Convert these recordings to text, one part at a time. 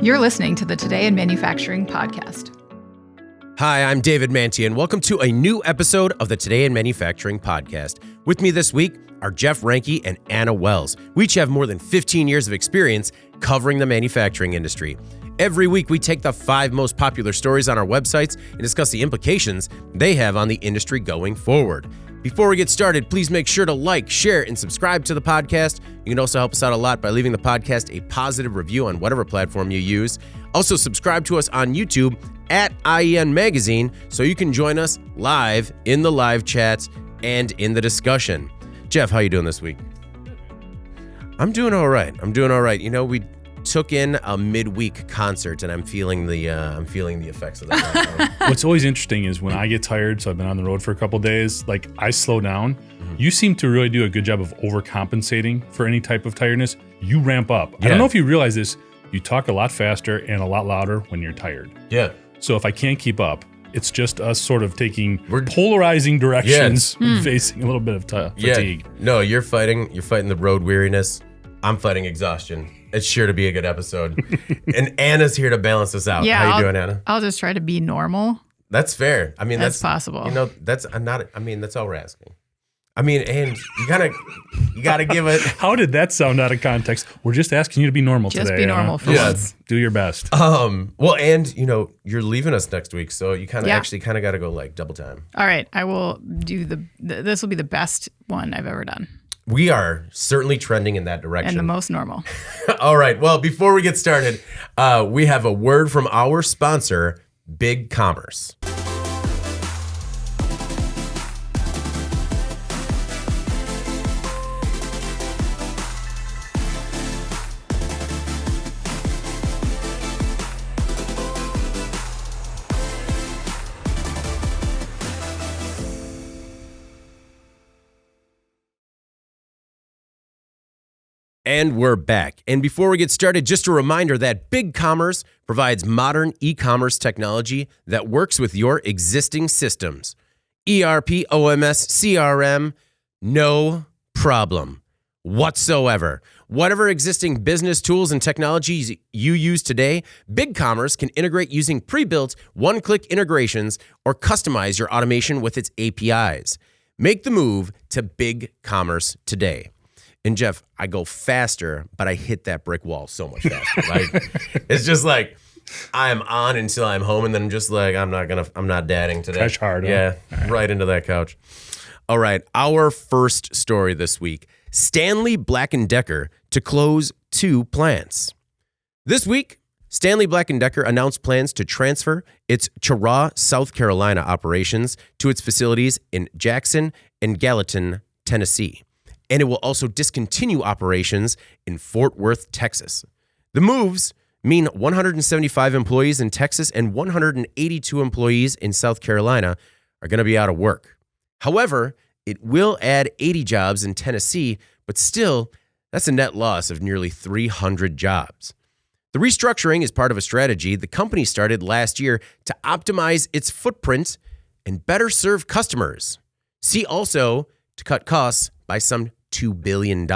You're listening to the Today in Manufacturing podcast. Hi, I'm David Manti, and welcome to a new episode of the Today in Manufacturing podcast. With me this week are Jeff Ranke and Anna Wells. We each have more than 15 years of experience covering the manufacturing industry. Every week, we take the 5 most popular stories on our websites and discuss the implications they have on the industry going forward. Before we get started, please make sure to like, share, and subscribe to the podcast. You can also help us out a lot by leaving the podcast a positive review on whatever platform you use. Also, subscribe to us on YouTube at IEN Magazine so you can join us live in the live chats and in the discussion. Jeff, how you doing this week? I'm doing all right. You know, we took in a midweek concert, and I'm feeling the effects of that. Right now. What's always interesting is when I get tired, so I've been on the road for a couple of days, like I slow down. Mm-hmm. You seem to really do a good job of overcompensating for any type of tiredness. You ramp up. Yeah. I don't know if you realize this. You talk a lot faster and a lot louder when you're tired. Yeah. So if I can't keep up, it's just us sort of taking polarizing directions, facing a little bit of fatigue. Yeah. No, you're fighting the road weariness. I'm fighting exhaustion. It's sure to be a good episode. And Anna's here to balance us out. Yeah, how you doing, Anna? I'll just try to be normal. That's fair. I mean, that's possible. You know, that's all we're asking. I mean, and you gotta give it. How did that sound out of context? We're just asking you to be normal today. Just be normal for once. Do your best. Well, and you know, you're leaving us next week, so you kind of got to go like double time. All right, I will do this will be the best one I've ever done. We are certainly trending in that direction. And the most normal. All right. Well, before we get started, we have a word from our sponsor, BigCommerce. And we're back. And before we get started, just a reminder that BigCommerce provides modern e-commerce technology that works with your existing systems. ERP, OMS, CRM, no problem whatsoever. Whatever existing business tools and technologies you use today, BigCommerce can integrate using pre-built one-click integrations or customize your automation with its APIs. Make the move to BigCommerce today. And Jeff, I go faster, but I hit that brick wall so much faster. Like it's just like I'm on until I'm home, and then I'm just like I'm not dadding today. Crash hard. Yeah, right into that couch. All right, our first story this week: Stanley Black & Decker to close 2 plants. This week, Stanley Black & Decker announced plans to transfer its Cheraw, South Carolina operations to its facilities in Jackson and Gallatin, Tennessee. And it will also discontinue operations in Fort Worth, Texas. The moves mean 175 employees in Texas and 182 employees in South Carolina are going to be out of work. However, it will add 80 jobs in Tennessee, but still, that's a net loss of nearly 300 jobs. The restructuring is part of a strategy the company started last year to optimize its footprint and better serve customers. See also to cut costs by some $2 billion.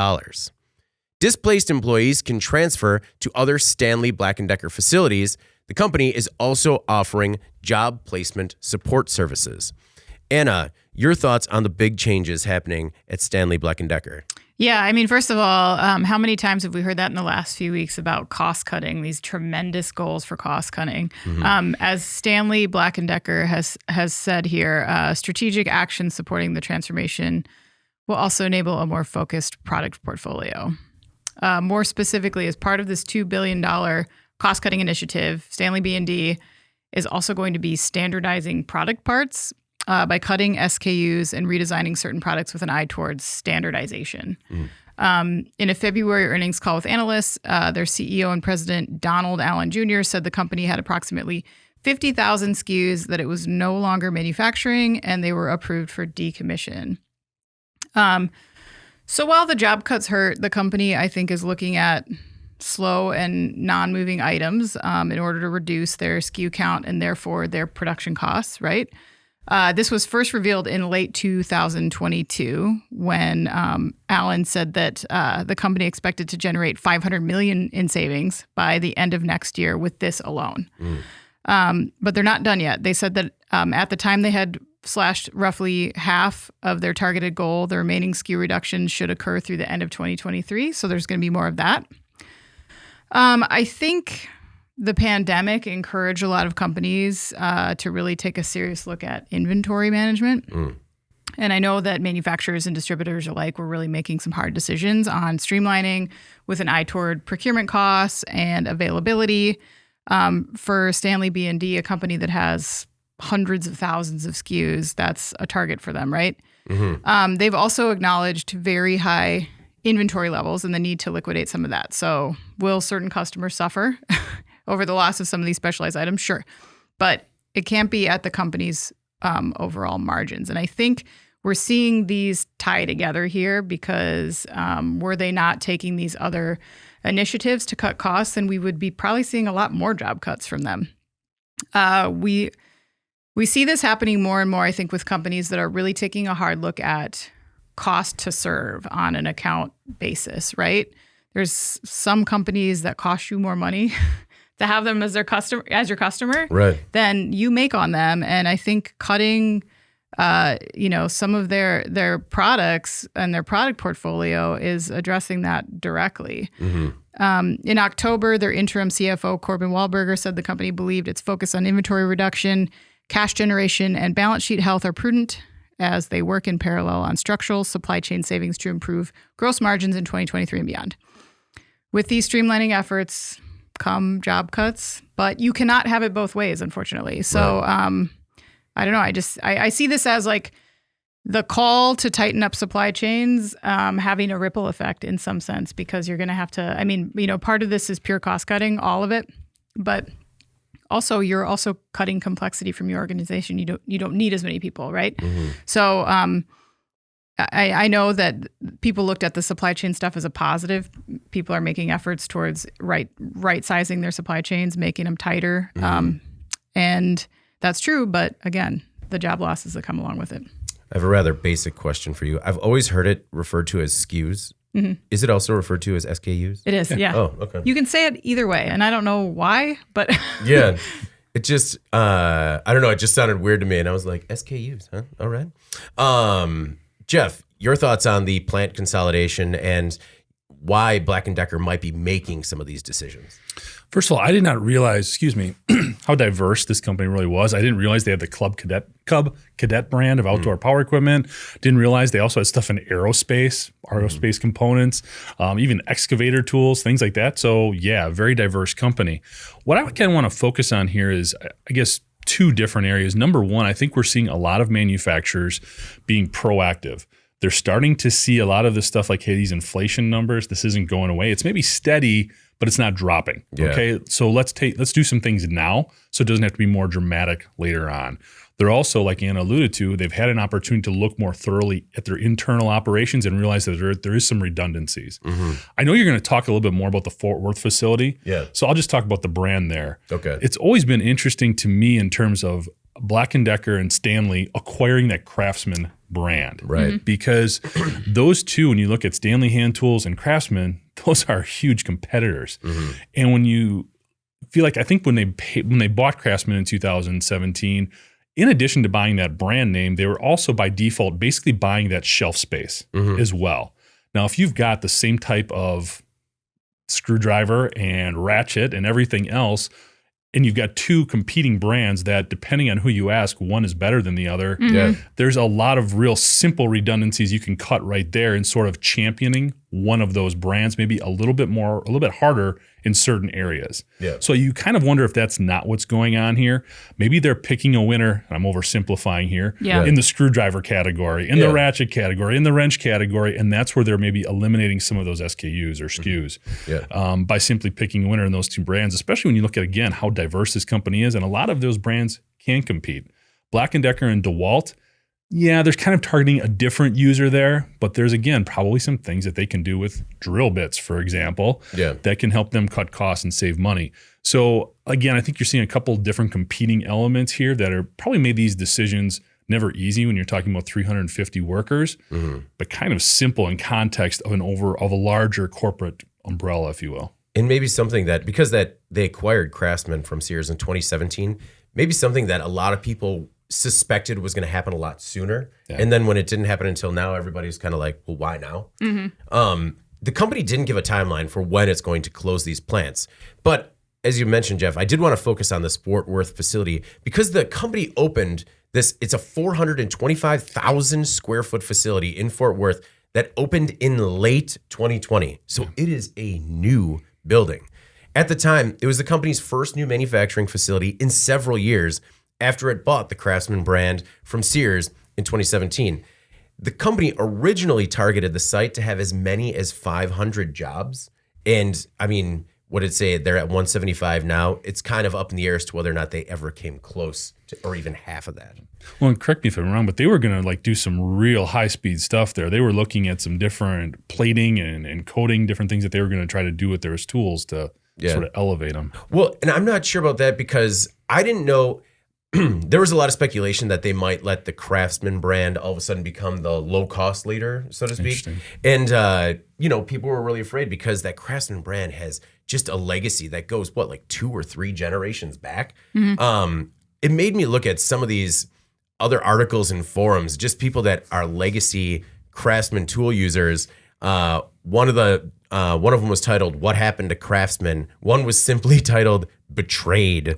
Displaced employees can transfer to other Stanley Black & Decker facilities. The company is also offering job placement support services. Anna, your thoughts on the big changes happening at Stanley Black & Decker? Yeah, I mean, first of all, how many times have we heard that in the last few weeks about cost cutting, these tremendous goals for cost cutting? Mm-hmm. As Stanley Black & Decker has said here, strategic action supporting the transformation will also enable a more focused product portfolio. More specifically, as part of this $2 billion cost-cutting initiative, Stanley B&D is also going to be standardizing product parts by cutting SKUs and redesigning certain products with an eye towards standardization. In a February earnings call with analysts, their CEO and president, Donald Allen Jr., said the company had approximately 50,000 SKUs that it was no longer manufacturing, and they were approved for decommission. So while the job cuts hurt, the company, I think, is looking at slow and non-moving items in order to reduce their SKU count and therefore their production costs, right? This was first revealed in late 2022 when Allen said that the company expected to generate $500 million in savings by the end of next year with this alone. But they're not done yet. They said that at the time they had slashed roughly half of their targeted goal. The remaining SKU reduction should occur through the end of 2023. So there's going to be more of that. I think the pandemic encouraged a lot of companies to really take a serious look at inventory management. And I know that manufacturers and distributors alike were really making some hard decisions on streamlining with an eye toward procurement costs and availability. For Stanley B&D, a company that has hundreds of thousands of SKUs, that's a target for them, right? They've also acknowledged very high inventory levels and the need to liquidate some of that. So will certain customers suffer over the loss of some of these specialized items? Sure. But it can't be at the company's overall margins. And I think we're seeing these tie together here because were they not taking these other initiatives to cut costs, then we would be probably seeing a lot more job cuts from them. We see this happening more and more, I think, with companies that are really taking a hard look at cost to serve on an account basis, right? There's some companies that cost you more money to have them as your customer, Right. than you make on them. And I think cutting, some of their products and their product portfolio is addressing that directly. In October, their interim CFO, Corbin Wahlberger, said the company believed its focus on inventory reduction, cash generation, and balance sheet health are prudent as they work in parallel on structural supply chain savings to improve gross margins in 2023 and beyond. With these streamlining efforts come job cuts, but you cannot have it both ways, unfortunately. So I don't know. I see this as like the call to tighten up supply chains having a ripple effect in some sense, because you're going to have to, part of this is pure cost cutting, all of it, but also you're also cutting complexity from your organization. You don't need as many people, right? So I know that people looked at the supply chain stuff as a positive. People are making efforts towards right sizing their supply chains, making them tighter. And that's true. But again, the job losses that come along with it. I have a rather basic question for you. I've always heard it referred to as SKUs. Is it also referred to as SKUs? It is, yeah. Oh, okay. You can say it either way, and I don't know why, but Yeah. It just, I don't know. It just sounded weird to me. And I was like, SKUs, huh? All right. Jeff, your thoughts on the plant consolidation and why Black & Decker might be making some of these decisions? First of all, I did not realize, how diverse this company really was. I didn't realize they had the Cub Cadet brand of outdoor power equipment. Didn't realize they also had stuff in aerospace components, even excavator tools, things like that. So yeah, very diverse company. What I kind of want to focus on here is, I guess, two different areas. Number one, I think we're seeing a lot of manufacturers being proactive. They're starting to see a lot of this stuff like, hey, these inflation numbers, this isn't going away. It's maybe steady, but it's not dropping. Yeah. Okay, so let's do some things now so it doesn't have to be more dramatic later on. They're also, like Anna alluded to, they've had an opportunity to look more thoroughly at their internal operations and realize that there is some redundancies. I know you're going to talk a little bit more about the Fort Worth facility. Yeah. So I'll just talk about the brand there. Okay. It's always been interesting to me in terms of Black & Decker and Stanley acquiring that Craftsman brand. Right. Because those two, when you look at Stanley Hand Tools and Craftsman, those are huge competitors. And when you feel like, I think when they bought Craftsman in 2017, in addition to buying that brand name, they were also by default basically buying that shelf space as well. Now, if you've got the same type of screwdriver and ratchet and everything else, and you've got two competing brands that, depending on who you ask, one is better than the other. There's a lot of real simple redundancies you can cut right there in sort of championing one of those brands, maybe a little bit harder in certain areas. So you kind of wonder if that's not what's going on here. Maybe they're picking a winner, and I'm oversimplifying here, in the screwdriver category, in the ratchet category, in the wrench category, and that's where they're maybe eliminating some of those SKUs or SKUs by simply picking a winner in those two brands, especially when you look at, again, how diverse this company is, and a lot of those brands can compete. Black & Decker and DeWalt, they're kind of targeting a different user there, but there's, again, probably some things that they can do with drill bits, for example, that can help them cut costs and save money. So, again, I think you're seeing a couple different competing elements here that are probably made these decisions never easy when you're talking about 350 workers, but kind of simple in context of a larger corporate umbrella, if you will. And maybe something that, because that they acquired Craftsman from Sears in 2017, maybe something that a lot of people suspected was going to happen a lot sooner. Yeah. And then when it didn't happen until now, everybody's kind of like, well, why now? The company didn't give a timeline for when it's going to close these plants. But as you mentioned, Jeff, I did want to focus on this Fort Worth facility because the company opened this. It's a 425,000 square foot facility in Fort Worth that opened in late 2020. So it is a new building. At the time, it was the company's first new manufacturing facility in several years after it bought the Craftsman brand from Sears in 2017. The company originally targeted the site to have as many as 500 jobs. And I mean, what did it say? They're at 175 now. It's kind of up in the air as to whether or not they ever came close to, or even half of that. Well, and correct me if I'm wrong, but they were going to like do some real high speed stuff there. They were looking at some different plating and coating, different things that they were going to try to do with their tools to sort of elevate them. Well, and I'm not sure about that because I didn't know. There was a lot of speculation that they might let the Craftsman brand all of a sudden become the low-cost leader, so to speak. And, people were really afraid because that Craftsman brand has just a legacy that goes, like 2 or 3 generations back? It made me look at some of these other articles and forums, just people that are legacy Craftsman tool users. One of them was titled, "What Happened to Craftsman?" One was simply titled, "Betrayed."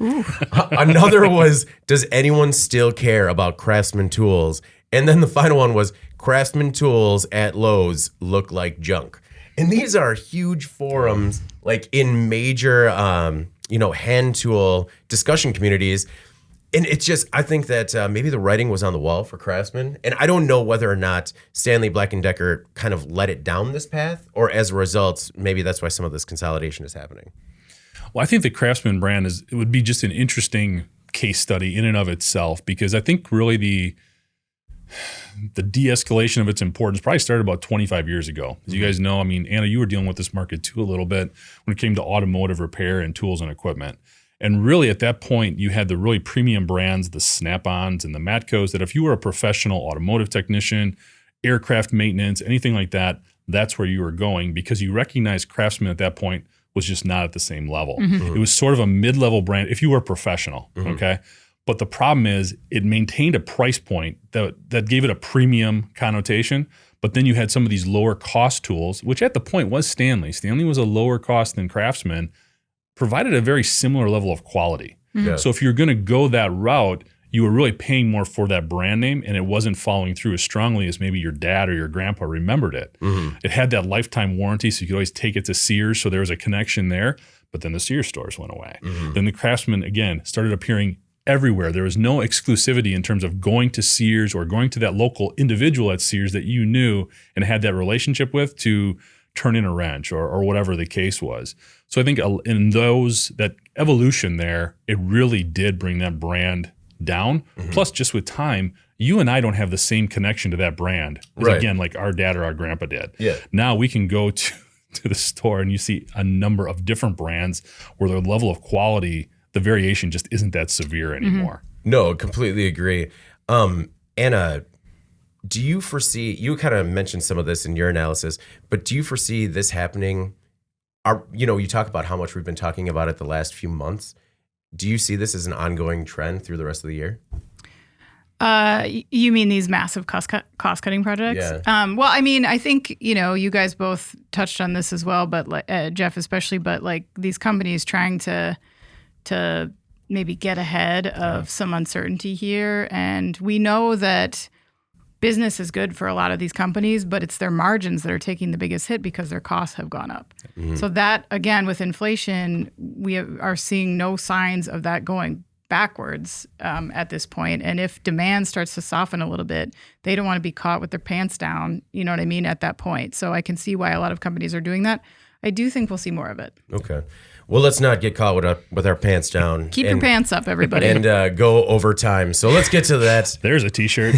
Another was, "Does anyone still care about Craftsman tools?" And then the final one was, "Craftsman tools at Lowe's look like junk." And these are huge forums, like in major, hand tool discussion communities. And it's just, I think that maybe the writing was on the wall for Craftsman. And I don't know whether or not Stanley Black & Decker kind of led it down this path, or as a result, maybe that's why some of this consolidation is happening. Well, I think the Craftsman brand it would be just an interesting case study in and of itself, because I think really the de-escalation of its importance probably started about 25 years ago. As you guys know, I mean, Anna, you were dealing with this market too a little bit when it came to automotive repair and tools and equipment. And really at that point, you had the really premium brands, the Snap-ons and the Matcos, that if you were a professional automotive technician, aircraft maintenance, anything like that, that's where you were going, because you recognized Craftsman at that point was just not at the same level. It was sort of a mid-level brand if you were a professional, okay? But the problem is it maintained a price point that gave it a premium connotation, but then you had some of these lower cost tools, which at the point was Stanley. Stanley was a lower cost than Craftsman, provided a very similar level of quality. So if you're going to go that route, you were really paying more for that brand name, and it wasn't following through as strongly as maybe your dad or your grandpa remembered it. It had that lifetime warranty, so you could always take it to Sears, so there was a connection there, but then the Sears stores went away. Then the Craftsman, again, started appearing everywhere. There was no exclusivity in terms of going to Sears or going to that local individual at Sears that you knew and had that relationship with to turn in a wrench or whatever the case was. So I think in that evolution there, it really did bring that brand down. Plus, just with time, you and I don't have the same connection to that brand as, again, like our dad or our grandpa did. Now we can go to the store and you see a number of different brands where the level of quality, the variation just isn't that severe anymore. No, completely agree. Anna, do you foresee, you kind of mentioned some of this in your analysis, but do you foresee this happening? You talk about how much we've been talking about it the last few months. Do you see this as an ongoing trend through the rest of the year? You mean these massive cost-cutting projects? Yeah. Well, I mean, I think, you guys both touched on this as well, but Jeff especially, but like these companies trying to maybe get ahead of some uncertainty here. And we know that business is good for a lot of these companies, but it's their margins that are taking the biggest hit because their costs have gone up. So that, again, with inflation, we are seeing no signs of that going backwards at this point. And if demand starts to soften a little bit, they don't want to be caught with their pants down, you know what I mean, at that point. So I can see why a lot of companies are doing that. I do think we'll see more of it. Okay. Well, let's not get caught with our pants down. Keep your pants up, everybody. And go over time. So let's get to that. There's a T-shirt.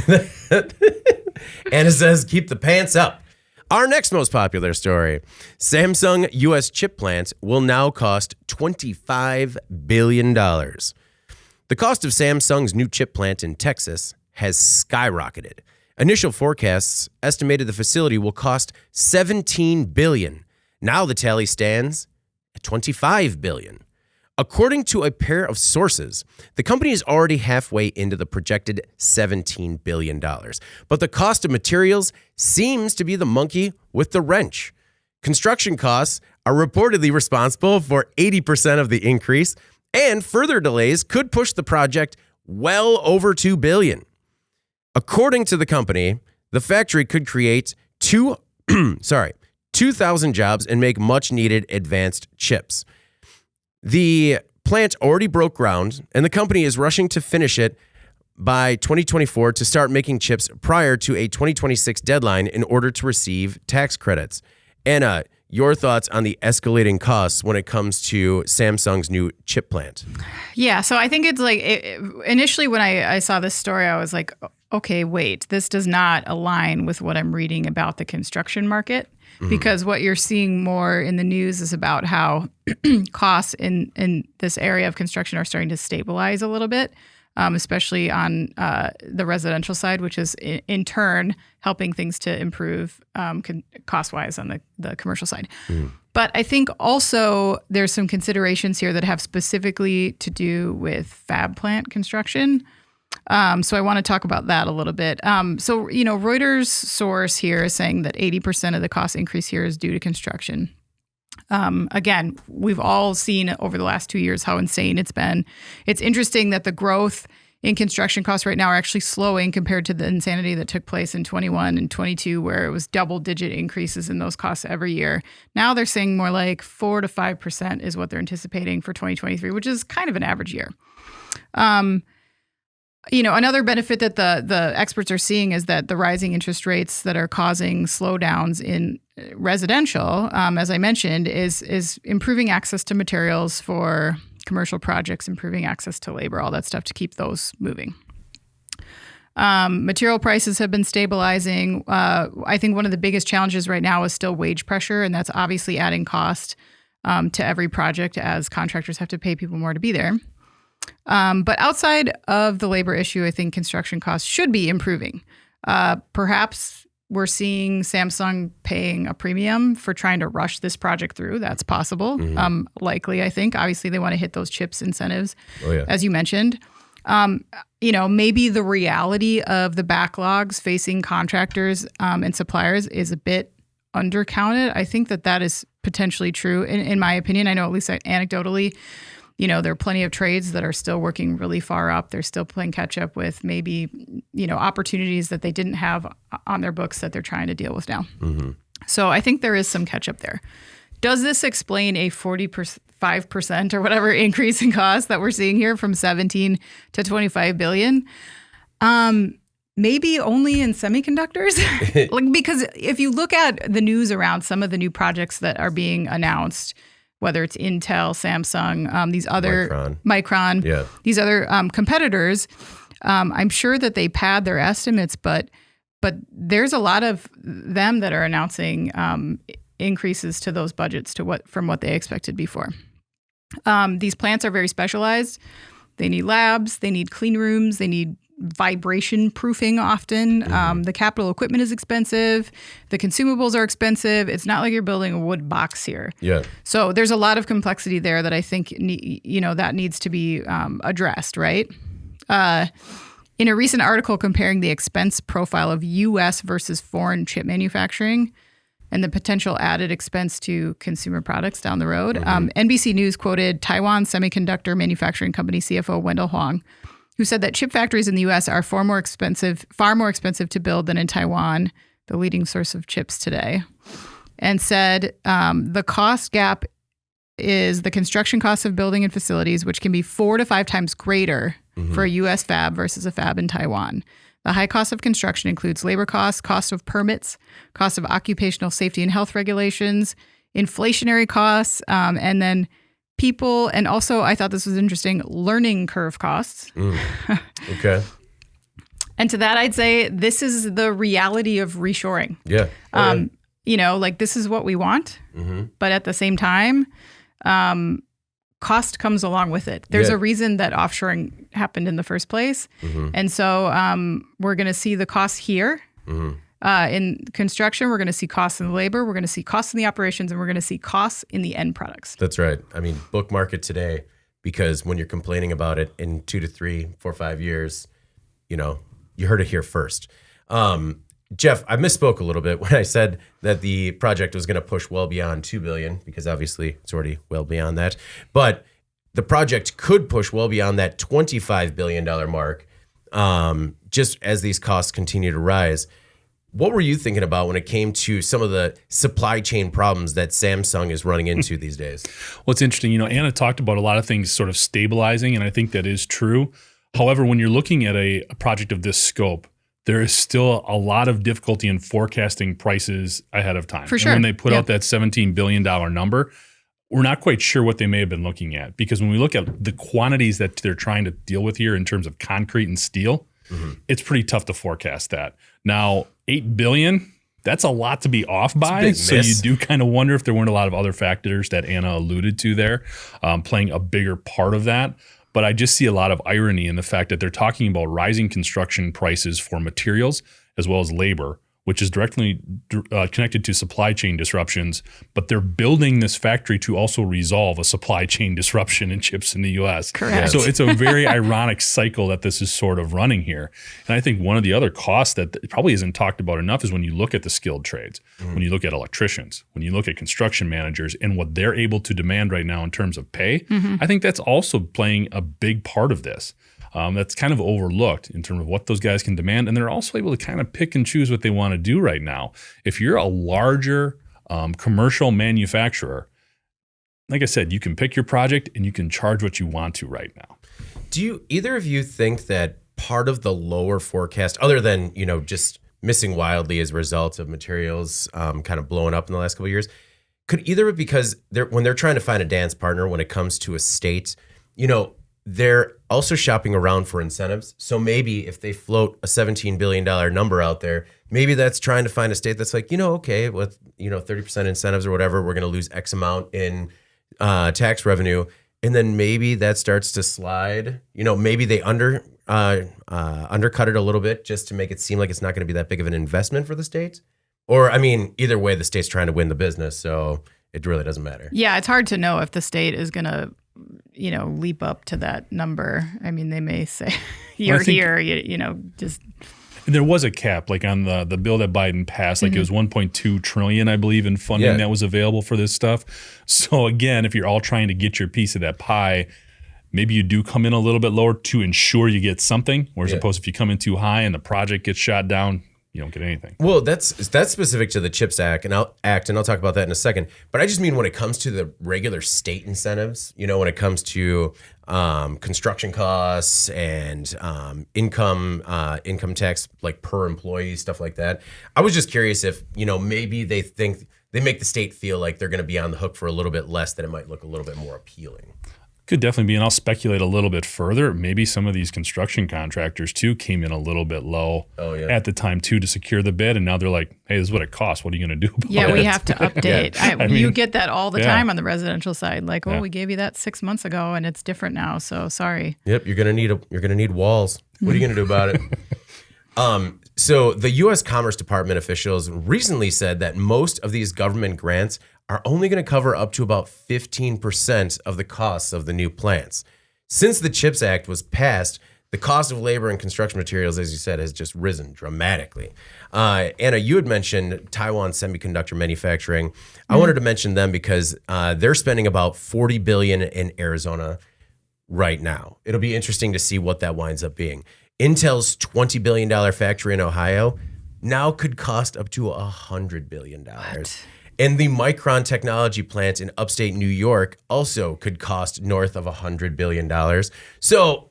And it says, keep the pants up. Our next most popular story. Samsung U.S. chip plant will now cost $25 billion. The cost of Samsung's new chip plant in Texas has skyrocketed. Initial forecasts estimated the facility will cost $17 billion. Now the tally stands at $25 billion. According to a pair of sources, the company is already halfway into the projected $17 billion. But the cost of materials seems to be the monkey with the wrench. Construction costs are reportedly responsible for 80% of the increase, and further delays could push the project well over $2 billion. According to the company, the factory could create 2,000 jobs and make much-needed advanced chips. The plant already broke ground, and the company is rushing to finish it by 2024 to start making chips prior to a 2026 deadline in order to receive tax credits. Anna, your thoughts on the escalating costs when it comes to Samsung's new chip plant? Yeah, so I think it's like, initially when I saw this story, I was like, okay, wait, this does not align with what I'm reading about the construction market. Because what you're seeing more in the news is about how costs in this area of construction are starting to stabilize a little bit, especially on the residential side, which is in turn helping things to improve cost-wise on the commercial side. But I think also there's some considerations here that have specifically to do with fab plant construction. So I want to talk about that a little bit. Reuters source here is saying that 80% of the cost increase here is due to construction. Again, we've all seen over the last 2 years how insane it's been. It's interesting that the growth in construction costs right now are actually slowing compared to the insanity that took place in 21 and 22, where it was double-digit increases in those costs every year. Now they're saying more like 4 to 5% is what they're anticipating for 2023, which is kind of an average year. Another benefit that the experts are seeing is that the rising interest rates that are causing slowdowns in residential, as I mentioned, is improving access to materials for commercial projects, improving access to labor, all that stuff to keep those moving. Material prices have been stabilizing. I think one of the biggest challenges right now is still wage pressure, and that's obviously adding cost to every project as contractors have to pay people more to be there. But outside of the labor issue, I think construction costs should be improving. Perhaps we're seeing Samsung paying a premium for trying to rush this project through. That's possible. Likely, I think. Obviously, they want to hit those chips incentives, as you mentioned. Maybe the reality of the backlogs facing contractors and suppliers is a bit undercounted. I think that is potentially true, in my opinion. I know, at least anecdotally, there are plenty of trades that are still working really far up. They're still playing catch up with maybe, opportunities that they didn't have on their books that they're trying to deal with now. So I think there is some catch up there. Does this explain a 45% or whatever increase in cost that we're seeing here from 17 to 25 billion? Maybe only in semiconductors, because if you look at the news around some of the new projects that are being announced, whether it's Intel, Samsung, these other Micron, these other competitors, I'm sure that they pad their estimates, but there's a lot of them that are announcing increases to those budgets from what they expected before. These plants are very specialized. They need labs, they need clean rooms, they need vibration proofing often. The capital equipment is expensive. The consumables are expensive. It's not like you're building a wood box here. So there's a lot of complexity there that I think, that needs to be addressed, right? In a recent article comparing the expense profile of U.S. versus foreign chip manufacturing and the potential added expense to consumer products down the road, NBC News quoted Taiwan Semiconductor Manufacturing Company CFO Wendell Huang, who said that chip factories in the U.S. are far more expensive to build than in Taiwan, the leading source of chips today, and said the cost gap is the construction costs of building and facilities, which can be 4 to 5 times greater for a U.S. fab versus a fab in Taiwan. The high cost of construction includes labor costs, cost of permits, cost of occupational safety and health regulations, inflationary costs, and then people, and also I thought this was interesting, learning curve costs. Okay. And to that, I'd say this is the reality of reshoring. This is what we want, but at the same time, cost comes along with it. There's Yeah. a reason that offshoring happened in the first place. And so we're going to see the costs here in construction. We're going to see costs in the labor. We're going to see costs in the operations, and we're going to see costs in the end products. That's right. I mean, bookmark it today, because when you're complaining about it in 2 to 3, 4, 5 years, you heard it here first. Jeff, I misspoke a little bit when I said that the project was going to push well beyond $2 billion, because obviously it's already well beyond that. But the project could push well beyond that $25 billion mark, just as these costs continue to rise. What were you thinking about when it came to some of the supply chain problems that Samsung is running into these days? Well, it's interesting. Anna talked about a lot of things sort of stabilizing, and I think that is true. However, when you're looking at a project of this scope, there is still a lot of difficulty in forecasting prices ahead of time. For sure. And when they put out that $17 billion number, we're not quite sure what they may have been looking at, because when we look at the quantities that they're trying to deal with here in terms of concrete and steel, it's pretty tough to forecast that. Now, $8 billion, that's a lot to be off by. So you do kind of wonder if there weren't a lot of other factors that Anna alluded to there playing a bigger part of that. But I just see a lot of irony in the fact that they're talking about rising construction prices for materials as well as labor, which is directly connected to supply chain disruptions. But they're building this factory to also resolve a supply chain disruption in chips in the U.S. Correct. So it's a very ironic cycle that this is sort of running here. And I think one of the other costs that probably isn't talked about enough is when you look at the skilled trades, when you look at electricians, when you look at construction managers and what they're able to demand right now in terms of pay. I think that's also playing a big part of this. That's kind of overlooked in terms of what those guys can demand. And they're also able to kind of pick and choose what they want to do right now. If you're a larger commercial manufacturer, like I said, you can pick your project and you can charge what you want to right now. Do either of you think that part of the lower forecast, other than, just missing wildly as a result of materials kind of blowing up in the last couple of years, could either because when they're trying to find a dance partner when it comes to a state, they're also shopping around for incentives. So maybe if they float a $17 billion number out there, maybe that's trying to find a state that's like, okay, with 30% incentives or whatever, we're going to lose X amount in tax revenue. And then maybe that starts to slide. Maybe they undercut it a little bit just to make it seem like it's not going to be that big of an investment for the state. Or, either way, the state's trying to win the business, so it really doesn't matter. Yeah, it's hard to know if the state is going to leap up to that number. They may say, you're here, just. There was a cap, like on the bill that Biden passed, like it was 1.2 trillion, I believe, in funding that was available for this stuff. So again, if you're all trying to get your piece of that pie, maybe you do come in a little bit lower to ensure you get something. Whereas opposed if you come in too high and the project gets shot down, you don't get anything. Well, that's specific to the CHIPS Act, and I'll talk about that in a second. But I just mean when it comes to the regular state incentives, when it comes to construction costs and income tax, like per employee, stuff like that. I was just curious if, maybe they think they make the state feel like they're going to be on the hook for a little bit less, that it might look a little bit more appealing. Could definitely be, and I'll speculate a little bit further. Maybe some of these construction contractors too came in a little bit low at the time too to secure the bid, and now they're like, "Hey, this is what it costs. What are you going to do about it?" We have to update. You get that all the time on the residential side. Like, we gave you that 6 months ago, and it's different now. So sorry. Yep, you're gonna need walls. What are you gonna do about it? So the U.S. Commerce Department officials recently said that most of these government grants are only going to cover up to about 15% of the costs of the new plants. Since the CHIPS Act was passed, the cost of labor and construction materials, as you said, has just risen dramatically. Anna, you had mentioned Taiwan Semiconductor Manufacturing. I wanted to mention them because they're spending about $40 billion in Arizona right now. It'll be interesting to see what that winds up being. Intel's $20 billion factory in Ohio now could cost up to $100 billion. What? And the Micron technology plant in upstate New York also could cost north of $100 billion. So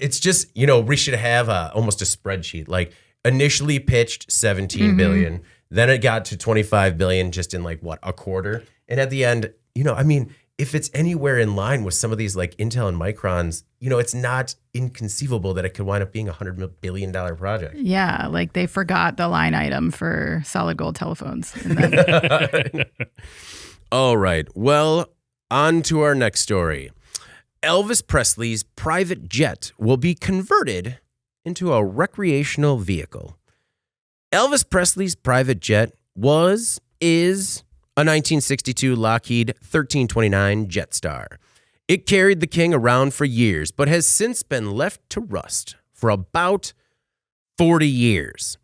it's just, we should have almost a spreadsheet. Like initially pitched $17 billion, then it got to $25 billion just in a quarter. And at the end, if it's anywhere in line with some of these like Intel and Microns, it's not inconceivable that it could wind up being a $100 billion project. Yeah, like they forgot the line item for solid gold telephones. And then... All right. Well, on to our next story. Elvis Presley's private jet will be converted into a recreational vehicle. Elvis Presley's private jet is a 1962 Lockheed 1329 Jetstar. It carried the king around for years, but has since been left to rust for about 40 years.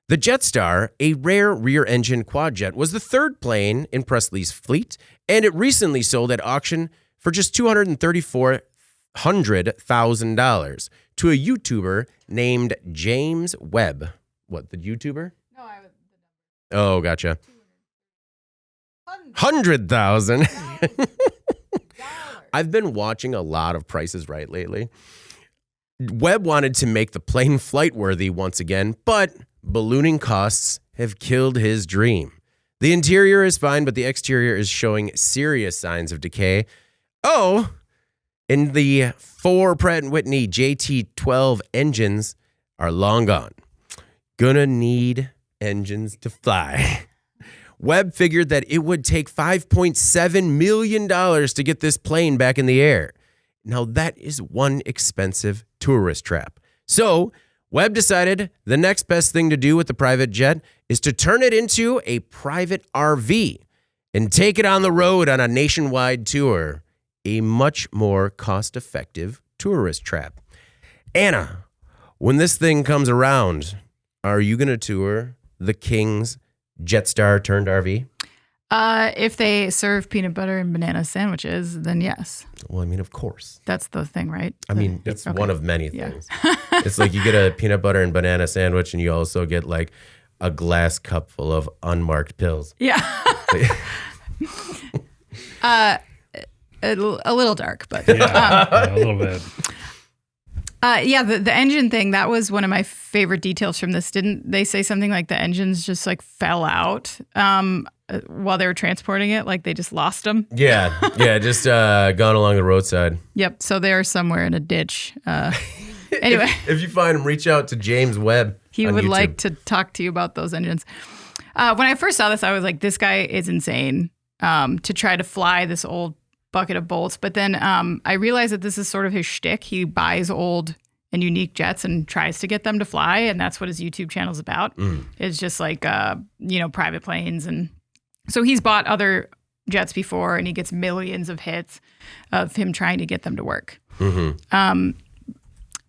The Jetstar, a rare rear-engine quad-jet, was the third plane in Presley's fleet, and it recently sold at auction for just $234,000 to a YouTuber named James Webb. What, the YouTuber? No, I was. Oh, gotcha. 100,000. I've been watching a lot of Price is Right lately. Webb wanted to make the plane flight worthy once again, but ballooning costs have killed his dream. The interior is fine, but the exterior is showing serious signs of decay. Oh, and the 4 Pratt & Whitney JT12 engines are long gone. Gonna need engines to fly. Webb figured that it would take $5.7 million to get this plane back in the air. Now, that is one expensive tourist trap. So, Webb decided the next best thing to do with the private jet is to turn it into a private RV and take it on the road on a nationwide tour, a much more cost-effective tourist trap. Anna, when this thing comes around, are you going to tour the King's Jetstar turned RV? If they serve peanut butter and banana sandwiches, then yes. Well, I mean, of course. That's the thing, right? I mean, it's one of many things. Yeah. It's like you get a peanut butter and banana sandwich, and you also get like a glass cup full of unmarked pills. Yeah. A little dark, but Yeah, a little bit. The engine thing, that was one of my favorite details from this. Didn't they say something like the engines just like fell out while they were transporting it? Like they just lost them? Yeah, just gone along the roadside. Yep. So they're somewhere in a ditch. Anyway. If you find them, reach out to James Webb. He on would YouTube. like to talk to you about those engines. When I first saw this, I was like, this guy is insane to try to fly this old bucket of bolts. But then I realized that this is sort of his shtick. He buys old and unique jets and tries to get them to fly. And that's what his YouTube channel is about. It's just like, private planes. And so he's bought other jets before and he gets millions of hits of him trying to get them to work. Mm-hmm.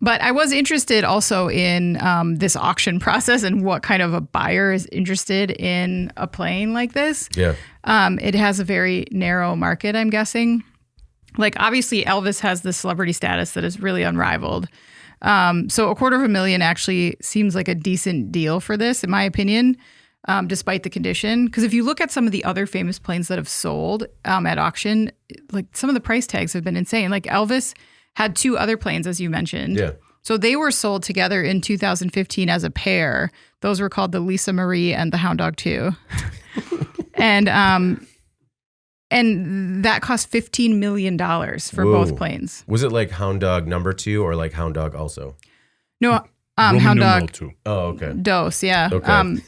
But I was interested also in this auction process and what kind of a buyer is interested in a plane like this. Yeah. It has a very narrow market, I'm guessing. Like, obviously, Elvis has this celebrity status that is really unrivaled. So $250,000 actually seems like a decent deal for this, in my opinion, despite the condition. Because if you look at some of the other famous planes that have sold at auction, like some of the price tags have been insane. Like Elvis had 2 other planes, as you mentioned. Yeah. So they were sold together in 2015 as a pair. Those were called the Lisa Marie and the Hound Dog 2. And that cost $15 million for both planes. Was it like Hound Dog number 2 or like Hound Dog also? No, Roman Hound numeral Dog 2. Oh, okay. Dose, yeah. Okay.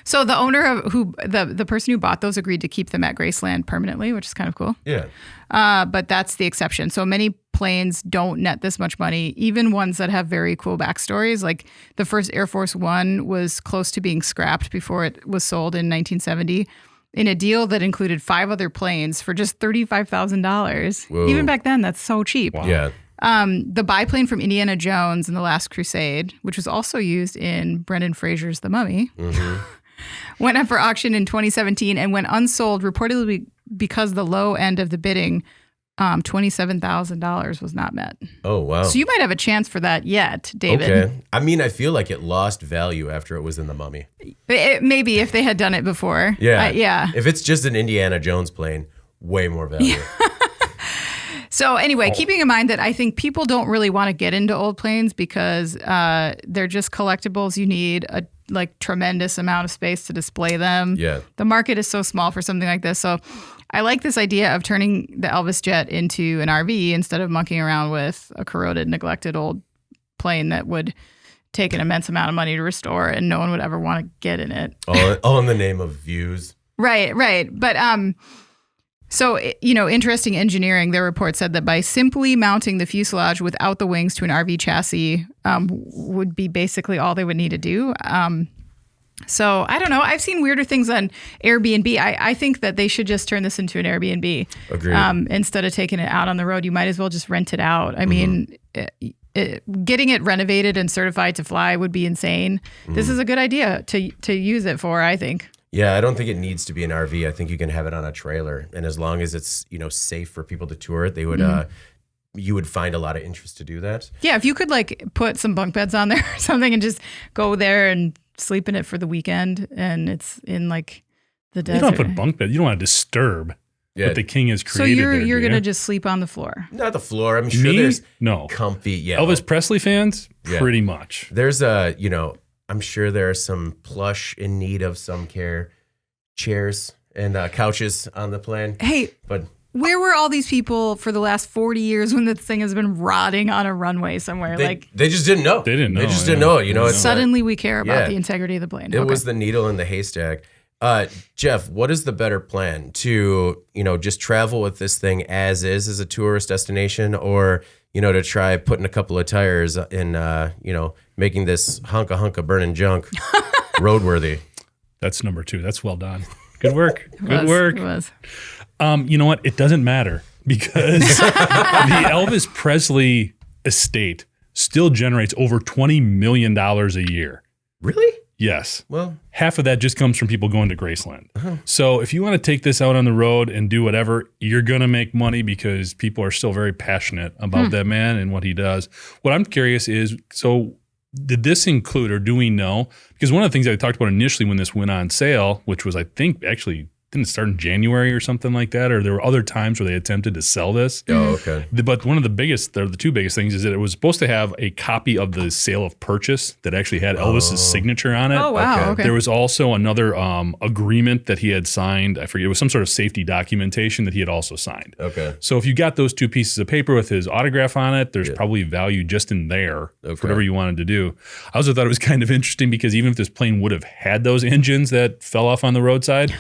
So the owner of the person who bought those agreed to keep them at Graceland permanently, which is kind of cool. Yeah. But that's the exception. So many planes don't net this much money, even ones that have very cool backstories. Like the first Air Force One was close to being scrapped before it was sold in 1970 in a deal that included 5 other planes for just $35,000. Even back then, that's so cheap. Wow. Yeah. The biplane from Indiana Jones in The Last Crusade, which was also used in Brendan Fraser's The Mummy, went up for auction in 2017 and went unsold reportedly because the low end of the bidding, $27,000 was not met. Oh, wow. So you might have a chance for that yet, David. Okay. I mean, I feel like it lost value after it was in The Mummy. Maybe if they had done it before. Yeah. Yeah. If it's just an Indiana Jones plane, way more value. So anyway, keeping in mind that I think people don't really want to get into old planes because they're just collectibles. You need a tremendous amount of space to display them. Yeah. The market is so small for something like this. So I like this idea of turning the Elvis jet into an RV instead of monkeying around with a corroded, neglected old plane that would take an immense amount of money to restore and no one would ever want to get in it. All in the name of views. Right. But So, interesting engineering. Their report said that by simply mounting the fuselage without the wings to an RV chassis would be basically all they would need to do. So I don't know. I've seen weirder things on Airbnb. I think that they should just turn this into an Airbnb. Agreed. Instead of taking it out on the road. You might as well just rent it out. I mean, getting it renovated and certified to fly would be insane. This is a good idea to use it for, I think. Yeah, I don't think it needs to be an RV. I think you can have it on a trailer, and as long as it's safe for people to tour it, they would. You would find a lot of interest to do that. Yeah, if you could put some bunk beds on there or something and just go there and sleep in it for the weekend, and it's in the desert. You don't put bunk bed. You don't want to disturb what the king has created. So you're gonna just sleep on the floor? Not the floor. I'm sure there's comfy. Yeah, Elvis Presley fans, pretty much. There's I'm sure there are some plush in need of some care, chairs and couches on the plane. Hey, but where were all these people for the last 40 years when this thing has been rotting on a runway somewhere? They just didn't know. They didn't know. They just didn't know it. Suddenly we care about the integrity of the plane. It was the needle in the haystack. Jeff, what is the better plan to, just travel with this thing as a tourist destination, or, to try putting a couple of tires in, making this hunka burning junk roadworthy? That's number 2. That's well done. Good work. Good work. It was. You know what? It doesn't matter because the Elvis Presley estate still generates over $20 million a year. Really? Yes. Well, half of that just comes from people going to Graceland. So if you want to take this out on the road and do whatever, you're going to make money because people are still very passionate about that man and what he does. What I'm curious is, so did this include, or do we know? Because one of the things I talked about initially when this went on sale, which was, I think, actually didn't it start in January or something like that, or there were other times where they attempted to sell this. Oh, okay. But one of the two biggest things is that it was supposed to have a copy of the sale of purchase that actually had Elvis's signature on it. Oh, wow. Okay. There was also another agreement that he had signed. I forget, it was some sort of safety documentation that he had also signed. Okay. So if you got those 2 pieces of paper with his autograph on it, there's probably value just in there for whatever you wanted to do. I also thought it was kind of interesting because even if this plane would have had those engines that fell off on the roadside,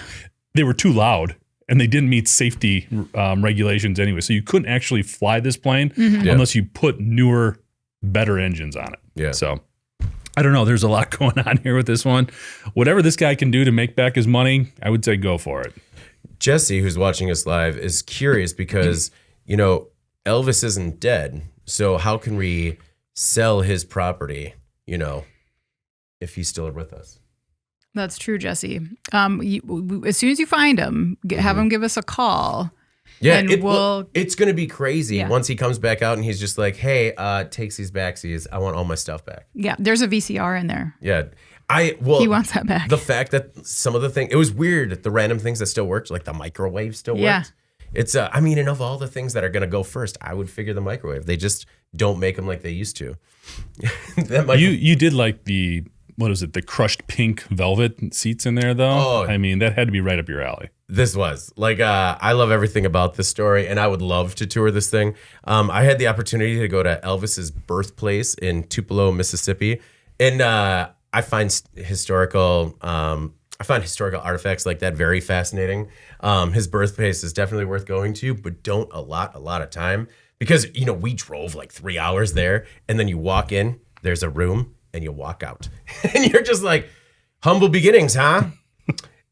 they were too loud and they didn't meet safety regulations anyway. So you couldn't actually fly this plane unless you put newer, better engines on it. Yeah. So I don't know. There's a lot going on here with this one. Whatever this guy can do to make back his money, I would say go for it. Jesse, who's watching us live, is curious because, Elvis isn't dead. So how can we sell his property, if he's still with us? That's true, Jesse. As soon as you find him, have him give us a call. Yeah, and it's going to be crazy Yeah. once he comes back out and he's just like, hey, takes these backsies. I want all my stuff back. Yeah, there's a VCR in there. Yeah. He wants that back. The fact that some of the things, it was weird, the random things that still worked, like the microwave still worked. Yeah. It's, and of all the things that are going to go first, I would figure the microwave. They just don't make them like they used to. You did like the crushed pink velvet seats in there, though? Oh. I mean, that had to be right up your alley. This was I love everything about this story, and I would love to tour this thing. I had the opportunity to go to Elvis's birthplace in Tupelo, Mississippi, and I find historical artifacts like that very fascinating. His birthplace is definitely worth going to, but don't allot a lot of time because we drove like 3 hours there, and then you walk in, there's a room, and you walk out, and you're just like, humble beginnings, huh?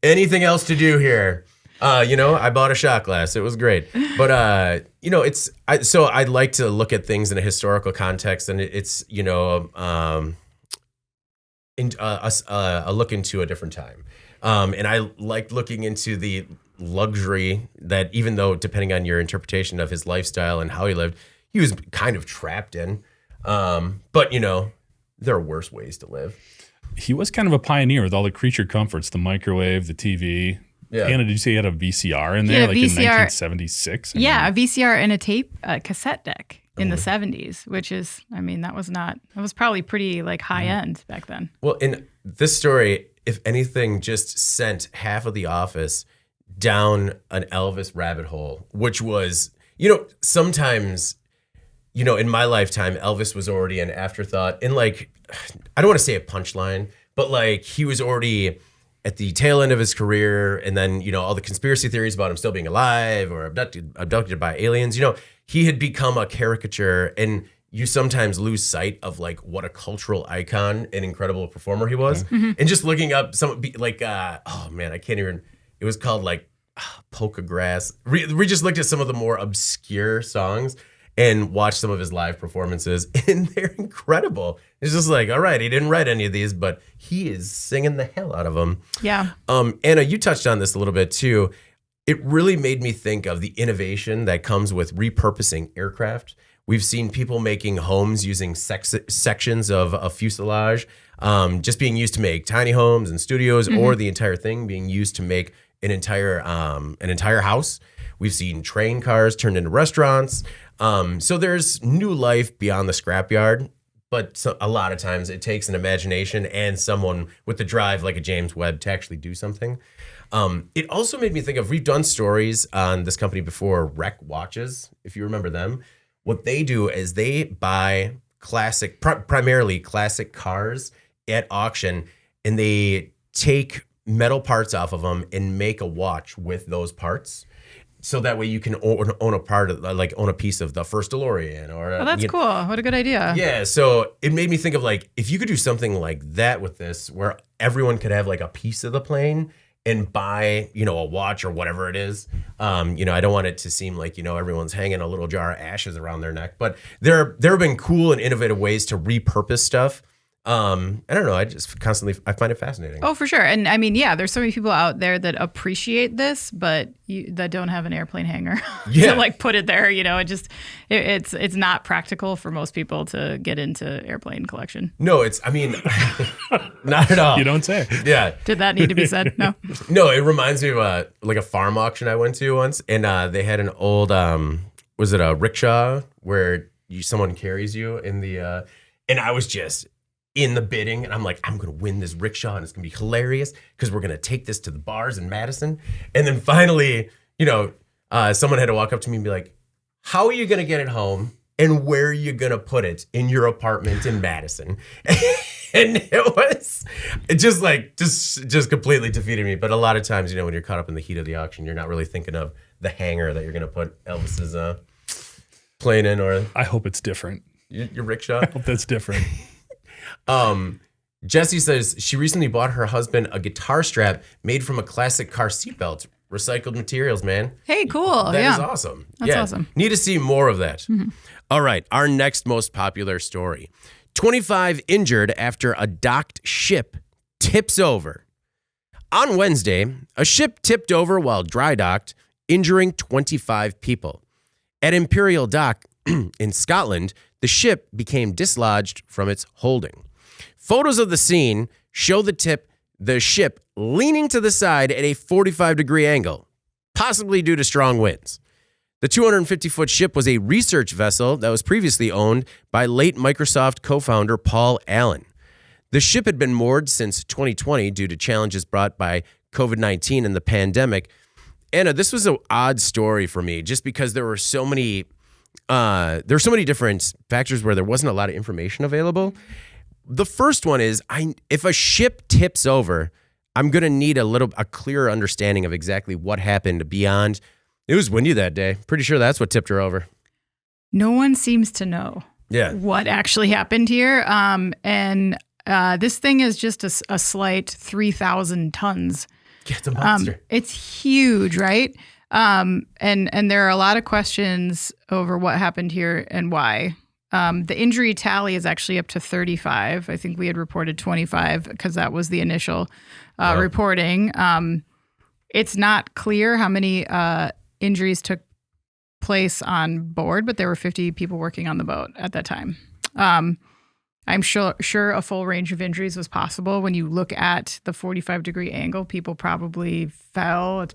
Anything else to do here? I bought a shot glass. It was great. But, so I'd like to look at things in a historical context, and it's, a look into a different time. And I like looking into the luxury that, even though depending on your interpretation of his lifestyle and how he lived, he was kind of trapped in. But, there are worse ways to live. He was kind of a pioneer with all the creature comforts, the microwave, the TV. Yeah. Anna, did you say he had a VCR in there, like in 1976? Yeah, a VCR and a cassette deck in the 70s, which is, that was probably pretty high end back then. Well, in this story, if anything, just sent half of the office down an Elvis rabbit hole, which was, sometimes, in my lifetime, Elvis was already an afterthought. And I don't want to say a punchline, but he was already at the tail end of his career, and then, all the conspiracy theories about him still being alive or abducted by aliens, he had become a caricature, and you sometimes lose sight of like what a cultural icon and incredible performer he was. And just looking up oh man, I can't even, it was called like Polka Grass. We just looked at some of the more obscure songs and watched some of his live performances, and they're incredible. It's just like, all right, he didn't write any of these, but he is singing the hell out of them. Yeah. Anna, you touched on this a little bit too. It really made me think of the innovation that comes with repurposing aircraft. We've seen people making homes using sections of a fuselage, just being used to make tiny homes and studios, or the entire thing being used to make an entire house. We've seen train cars turned into restaurants. So there's new life beyond the scrapyard, but a lot of times it takes an imagination and someone with the drive like a James Webb to actually do something. It also made me think of, we've done stories on this company before, Wreck Watches, if you remember them. What they do is they buy primarily classic cars at auction, and they take metal parts off of them and make a watch with those parts. So that way you can own a piece of the first DeLorean. Oh, that's cool. What a good idea. Yeah. So it made me think of like, if you could do something like that with this, where everyone could have like a piece of the plane and buy, a watch or whatever it is. I don't want it to seem like, everyone's hanging a little jar of ashes around their neck. But there have been cool and innovative ways to repurpose stuff. I don't know. I find it fascinating. Oh, for sure. And I mean, yeah, there's so many people out there that appreciate this, but that don't have an airplane hanger to like put it there. It's not practical for most people to get into airplane collection. No, not at all. You don't say. Yeah. Did that need to be said? No. No, it reminds me of like a farm auction I went to once, and they had an old, was it a rickshaw where someone carries you in the, and I was just in the bidding, and I'm like, I'm gonna win this rickshaw, and it's gonna be hilarious because we're gonna take this to the bars in Madison. And then finally, someone had to walk up to me and be like, how are you gonna get it home, and where are you gonna put it in your apartment in Madison? And it just completely defeated me. But a lot of times, when you're caught up in the heat of the auction, you're not really thinking of the hangar that you're gonna put Elvis's plane in, or I hope it's different. Your rickshaw. I hope that's different. Jessie says she recently bought her husband a guitar strap made from a classic car seatbelt. Recycled materials, man. Hey, cool. That is awesome. That's awesome. Need to see more of that. All right, our next most popular story. 25 injured after a docked ship tips over. On Wednesday, a ship tipped over while dry docked, injuring 25 people. At Imperial Dock in Scotland, the ship became dislodged from its holding. Photos of the scene show the ship leaning to the side at a 45-degree angle, possibly due to strong winds. The 250-foot ship was a research vessel that was previously owned by late Microsoft co-founder Paul Allen. The ship had been moored since 2020 due to challenges brought by COVID-19 and the pandemic. Anna, this was an odd story for me just because there were so many different factors where there wasn't a lot of information available. The first one is, if a ship tips over, I'm going to need a clearer understanding of exactly what happened beyond. It was windy that day. Pretty sure that's what tipped her over. No one seems to know what actually happened here. And this thing is just a slight 3,000 tons. Yeah, it's a monster. It's huge, right? And there are a lot of questions over what happened here and why. The injury tally is actually up to 35. I think we had reported 25 because that was the initial reporting. It's not clear how many injuries took place on board, but there were 50 people working on the boat at that time. I'm sure a full range of injuries was possible. When you look at the 45-degree angle, people probably fell.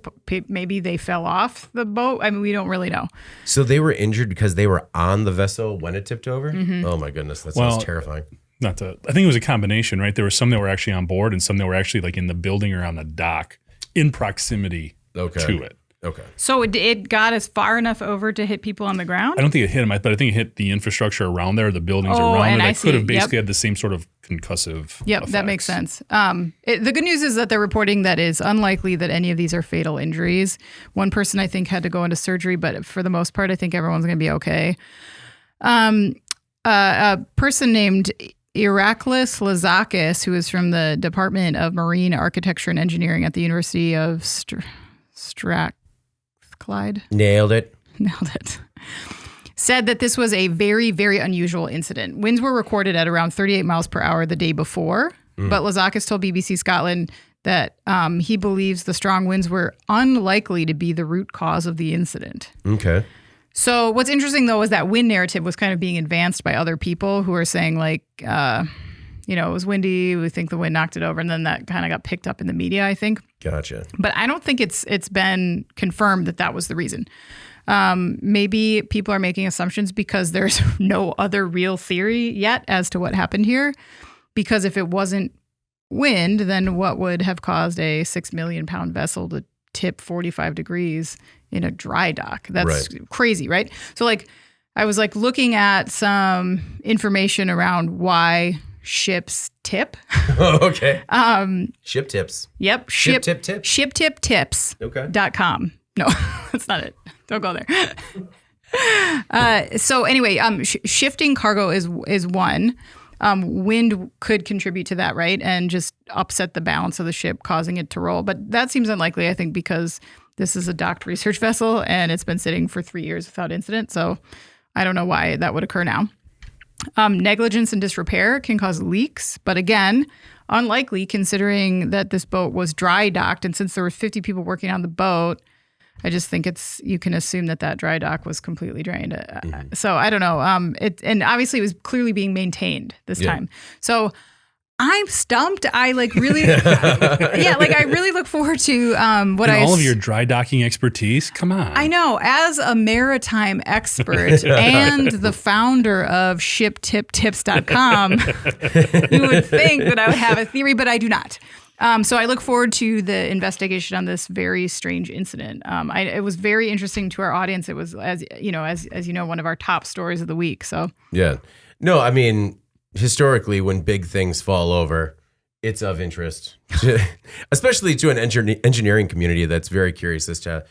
Maybe they fell off the boat. I mean, we don't really know. So they were injured because they were on the vessel when it tipped over? Mm-hmm. Oh, my goodness. That sounds terrifying. I think it was a combination, right? There were some that were actually on board and some that were actually like in the building or on the dock in proximity to it. Okay. So it got as far enough over to hit people on the ground? I don't think it hit him, but I think it hit the infrastructure around there, the buildings around it. That could have basically had the same sort of concussive effects. That makes sense. The good news is that they're reporting that it's unlikely that any of these are fatal injuries. One person, I think, had to go into surgery, but for the most part, I think everyone's going to be okay. A person named Iraklis Lazakis, who is from the Department of Marine Architecture and Engineering at the University of Strathclyde. Nailed it. Said that this was a very, very unusual incident. Winds were recorded at around 38 miles per hour the day before, but Lazakis told BBC Scotland that he believes the strong winds were unlikely to be the root cause of the incident. Okay. So what's interesting, though, is that wind narrative was kind of being advanced by other people who are saying, like, it was windy. We think the wind knocked it over. And then that kind of got picked up in the media, I think. Gotcha. But I don't think it's been confirmed that was the reason. Maybe people are making assumptions because there's no other real theory yet as to what happened here. Because if it wasn't wind, then what would have caused a 6 million pound vessel to tip 45 degrees in a dry dock? That's crazy, right? So I was looking at some information around why ships tip. Okay. Ship tips. Yep. Ship tip tip. Shiptiptips.com. No, that's not it. Don't go there. So anyway, shifting cargo is one. Wind could contribute to that, right? And just upset the balance of the ship, causing it to roll. But that seems unlikely, I think, because this is a docked research vessel and it's been sitting for 3 years without incident. So I don't know why that would occur now. Negligence and disrepair can cause leaks, but again, unlikely considering that this boat was dry docked. And since there were 50 people working on the boat, I just think you can assume that dry dock was completely drained. So I don't know. And obviously it was clearly being maintained this time. So I'm stumped. I really, I really look forward to all of your dry docking expertise. Come on. I know. As a maritime expert and the founder of shiptiptips.com, you would think that I would have a theory, but I do not. So I look forward to the investigation on this very strange incident. It was very interesting to our audience. It was, as you know, one of our top stories of the week. So yeah, no, I mean, historically, when big things fall over, it's of interest, especially to an engineering community that's very curious as to,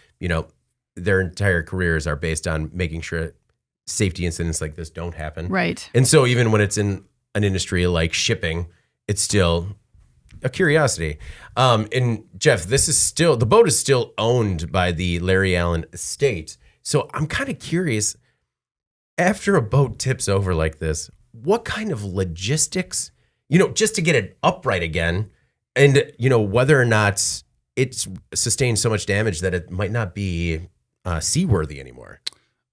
their entire careers are based on making sure safety incidents like this don't happen. Right. And so even when it's in an industry like shipping, it's still a curiosity. And Jeff, the boat is still owned by the Larry Allen estate. So I'm kind of curious, after a boat tips over like this, what kind of logistics, just to get it upright again, and, whether or not it's sustained so much damage that it might not be seaworthy anymore.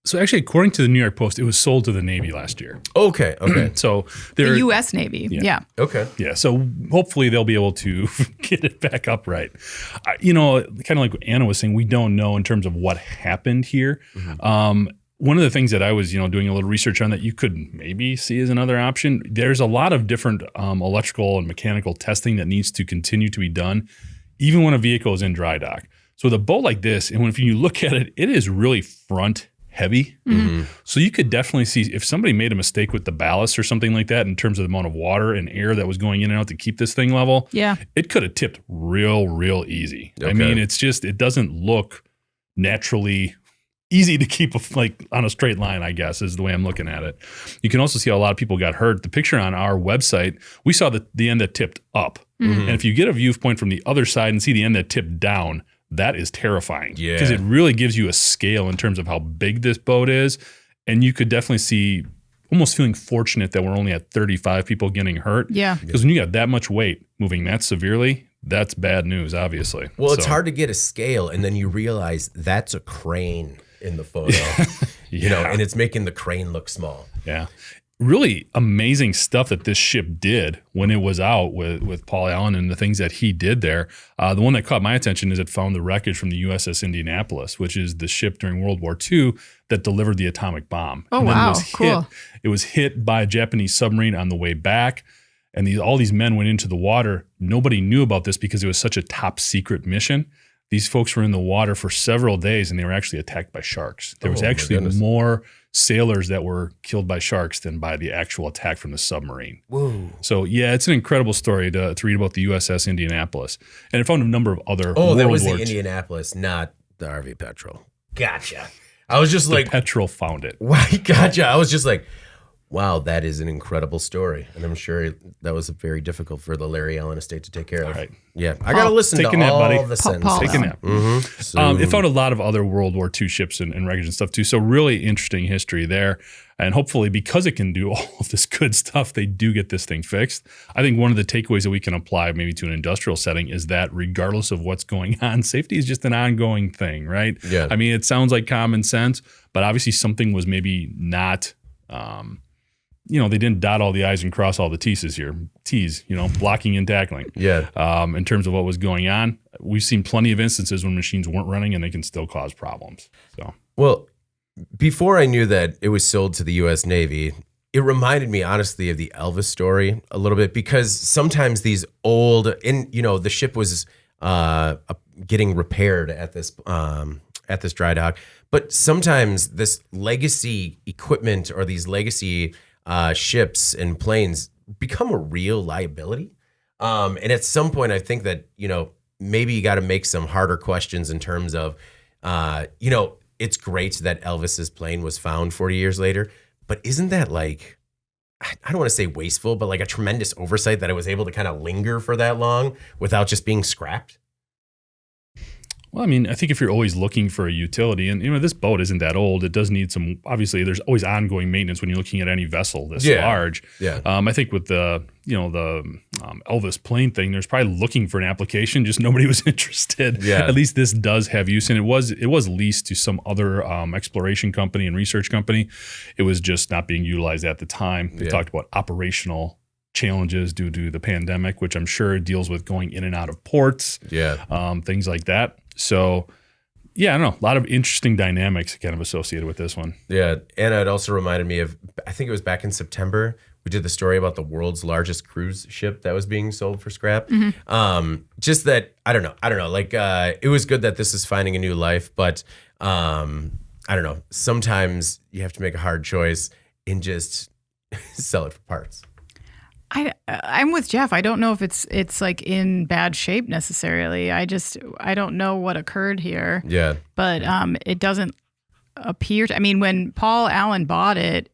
So actually, according to the New York Post, it was sold to the Navy last year. Okay. So the U.S. Navy. Yeah. Okay. Yeah. So hopefully they'll be able to get it back upright. Kind of like what Anna was saying, we don't know in terms of what happened here. Mm-hmm. One of the things that I was, doing a little research on that you could maybe see as another option, there's a lot of different electrical and mechanical testing that needs to continue to be done, even when a vehicle is in dry dock. So with a boat like this, and if you look at it, it is really front heavy. Mm-hmm. So you could definitely see if somebody made a mistake with the ballast or something like that in terms of the amount of water and air that was going in and out to keep this thing level. Yeah. It could have tipped real easy. Okay. I mean, it doesn't look naturally easy to keep on a straight line, I guess, is the way I'm looking at it. You can also see how a lot of people got hurt. The picture on our website, we saw the end that tipped up. Mm-hmm. And if you get a viewpoint from the other side and see the end that tipped down, that is terrifying. Yeah. Because it really gives you a scale in terms of how big this boat is. And you could definitely see, almost feeling fortunate that we're only at 35 people getting hurt. Yeah. Because when you got that much weight moving that severely, that's bad news, obviously. Well, it's hard to get a scale, and then you realize that's a crane in the photo, and it's making the crane look small. Yeah. Really amazing stuff that this ship did when it was out with Paul Allen and the things that he did there. The one that caught my attention is it found the wreckage from the USS Indianapolis, which is the ship during World War II that delivered the atomic bomb. Oh, wow. Cool. It was hit by a Japanese submarine on the way back. And all these men went into the water. Nobody knew about this because it was such a top secret mission. these folks were in the water for several days and they were actually attacked by sharks. There was actually more sailors that were killed by sharks than by the actual attack from the submarine. Whoa. So, yeah, it's an incredible story to read about the USS Indianapolis. And I found a number of other Oh, that was War the II. Indianapolis, not the RV Petrol. Gotcha. I was just like... Petrol found it. Gotcha. I was just like, wow, that is an incredible story. And I'm sure that was very difficult for the Larry Allen estate to take care of. All right. Yeah. I got to listen to all the sentences. Take a nap. It found a lot of other World War II ships and wreckage and stuff too. So really interesting history there. And hopefully because it can do all of this good stuff, they do get this thing fixed. I think one of the takeaways that we can apply maybe to an industrial setting is that regardless of what's going on, safety is just an ongoing thing, right? Yeah. I mean, it sounds like common sense, but obviously something was maybe not... they didn't dot all the I's and cross all the T's here. Blocking and tackling. Yeah. In terms of what was going on, we've seen plenty of instances when machines weren't running and they can still cause problems. So, well, before I knew that it was sold to the U.S. Navy, it reminded me honestly of the Elvis story a little bit, because sometimes these old, the ship was getting repaired at this dry dock, but sometimes this legacy equipment or these legacy ships and planes become a real liability. And at some point, I think that, maybe you got to make some harder questions in terms of, it's great that Elvis's plane was found 40 years later, but isn't that like, I don't want to say wasteful, but like a tremendous oversight that it was able to kind of linger for that long without just being scrapped? Well, I mean, I think if you're always looking for a utility, and this boat isn't that old, it does need some. Obviously, there's always ongoing maintenance when you're looking at any vessel this large. Yeah. I think with the Elvis plane thing, there's probably looking for an application, just nobody was interested. Yeah. At least this does have use, and it was leased to some other exploration company and research company. It was just not being utilized at the time. They talked about operational challenges due to the pandemic, which I'm sure deals with going in and out of ports. Yeah. Things like that. So, yeah, I don't know. A lot of interesting dynamics kind of associated with this one. Yeah. And it also reminded me of, I think it was back in September, we did the story about the world's largest cruise ship that was being sold for scrap. Mm-hmm. Just that, I don't know. Like, it was good that this is finding a new life, but I don't know. Sometimes you have to make a hard choice and just sell it for parts. I'm with Jeff. I don't know if it's like in bad shape necessarily. I don't know what occurred here. Yeah. But it doesn't appear to. I mean, when Paul Allen bought it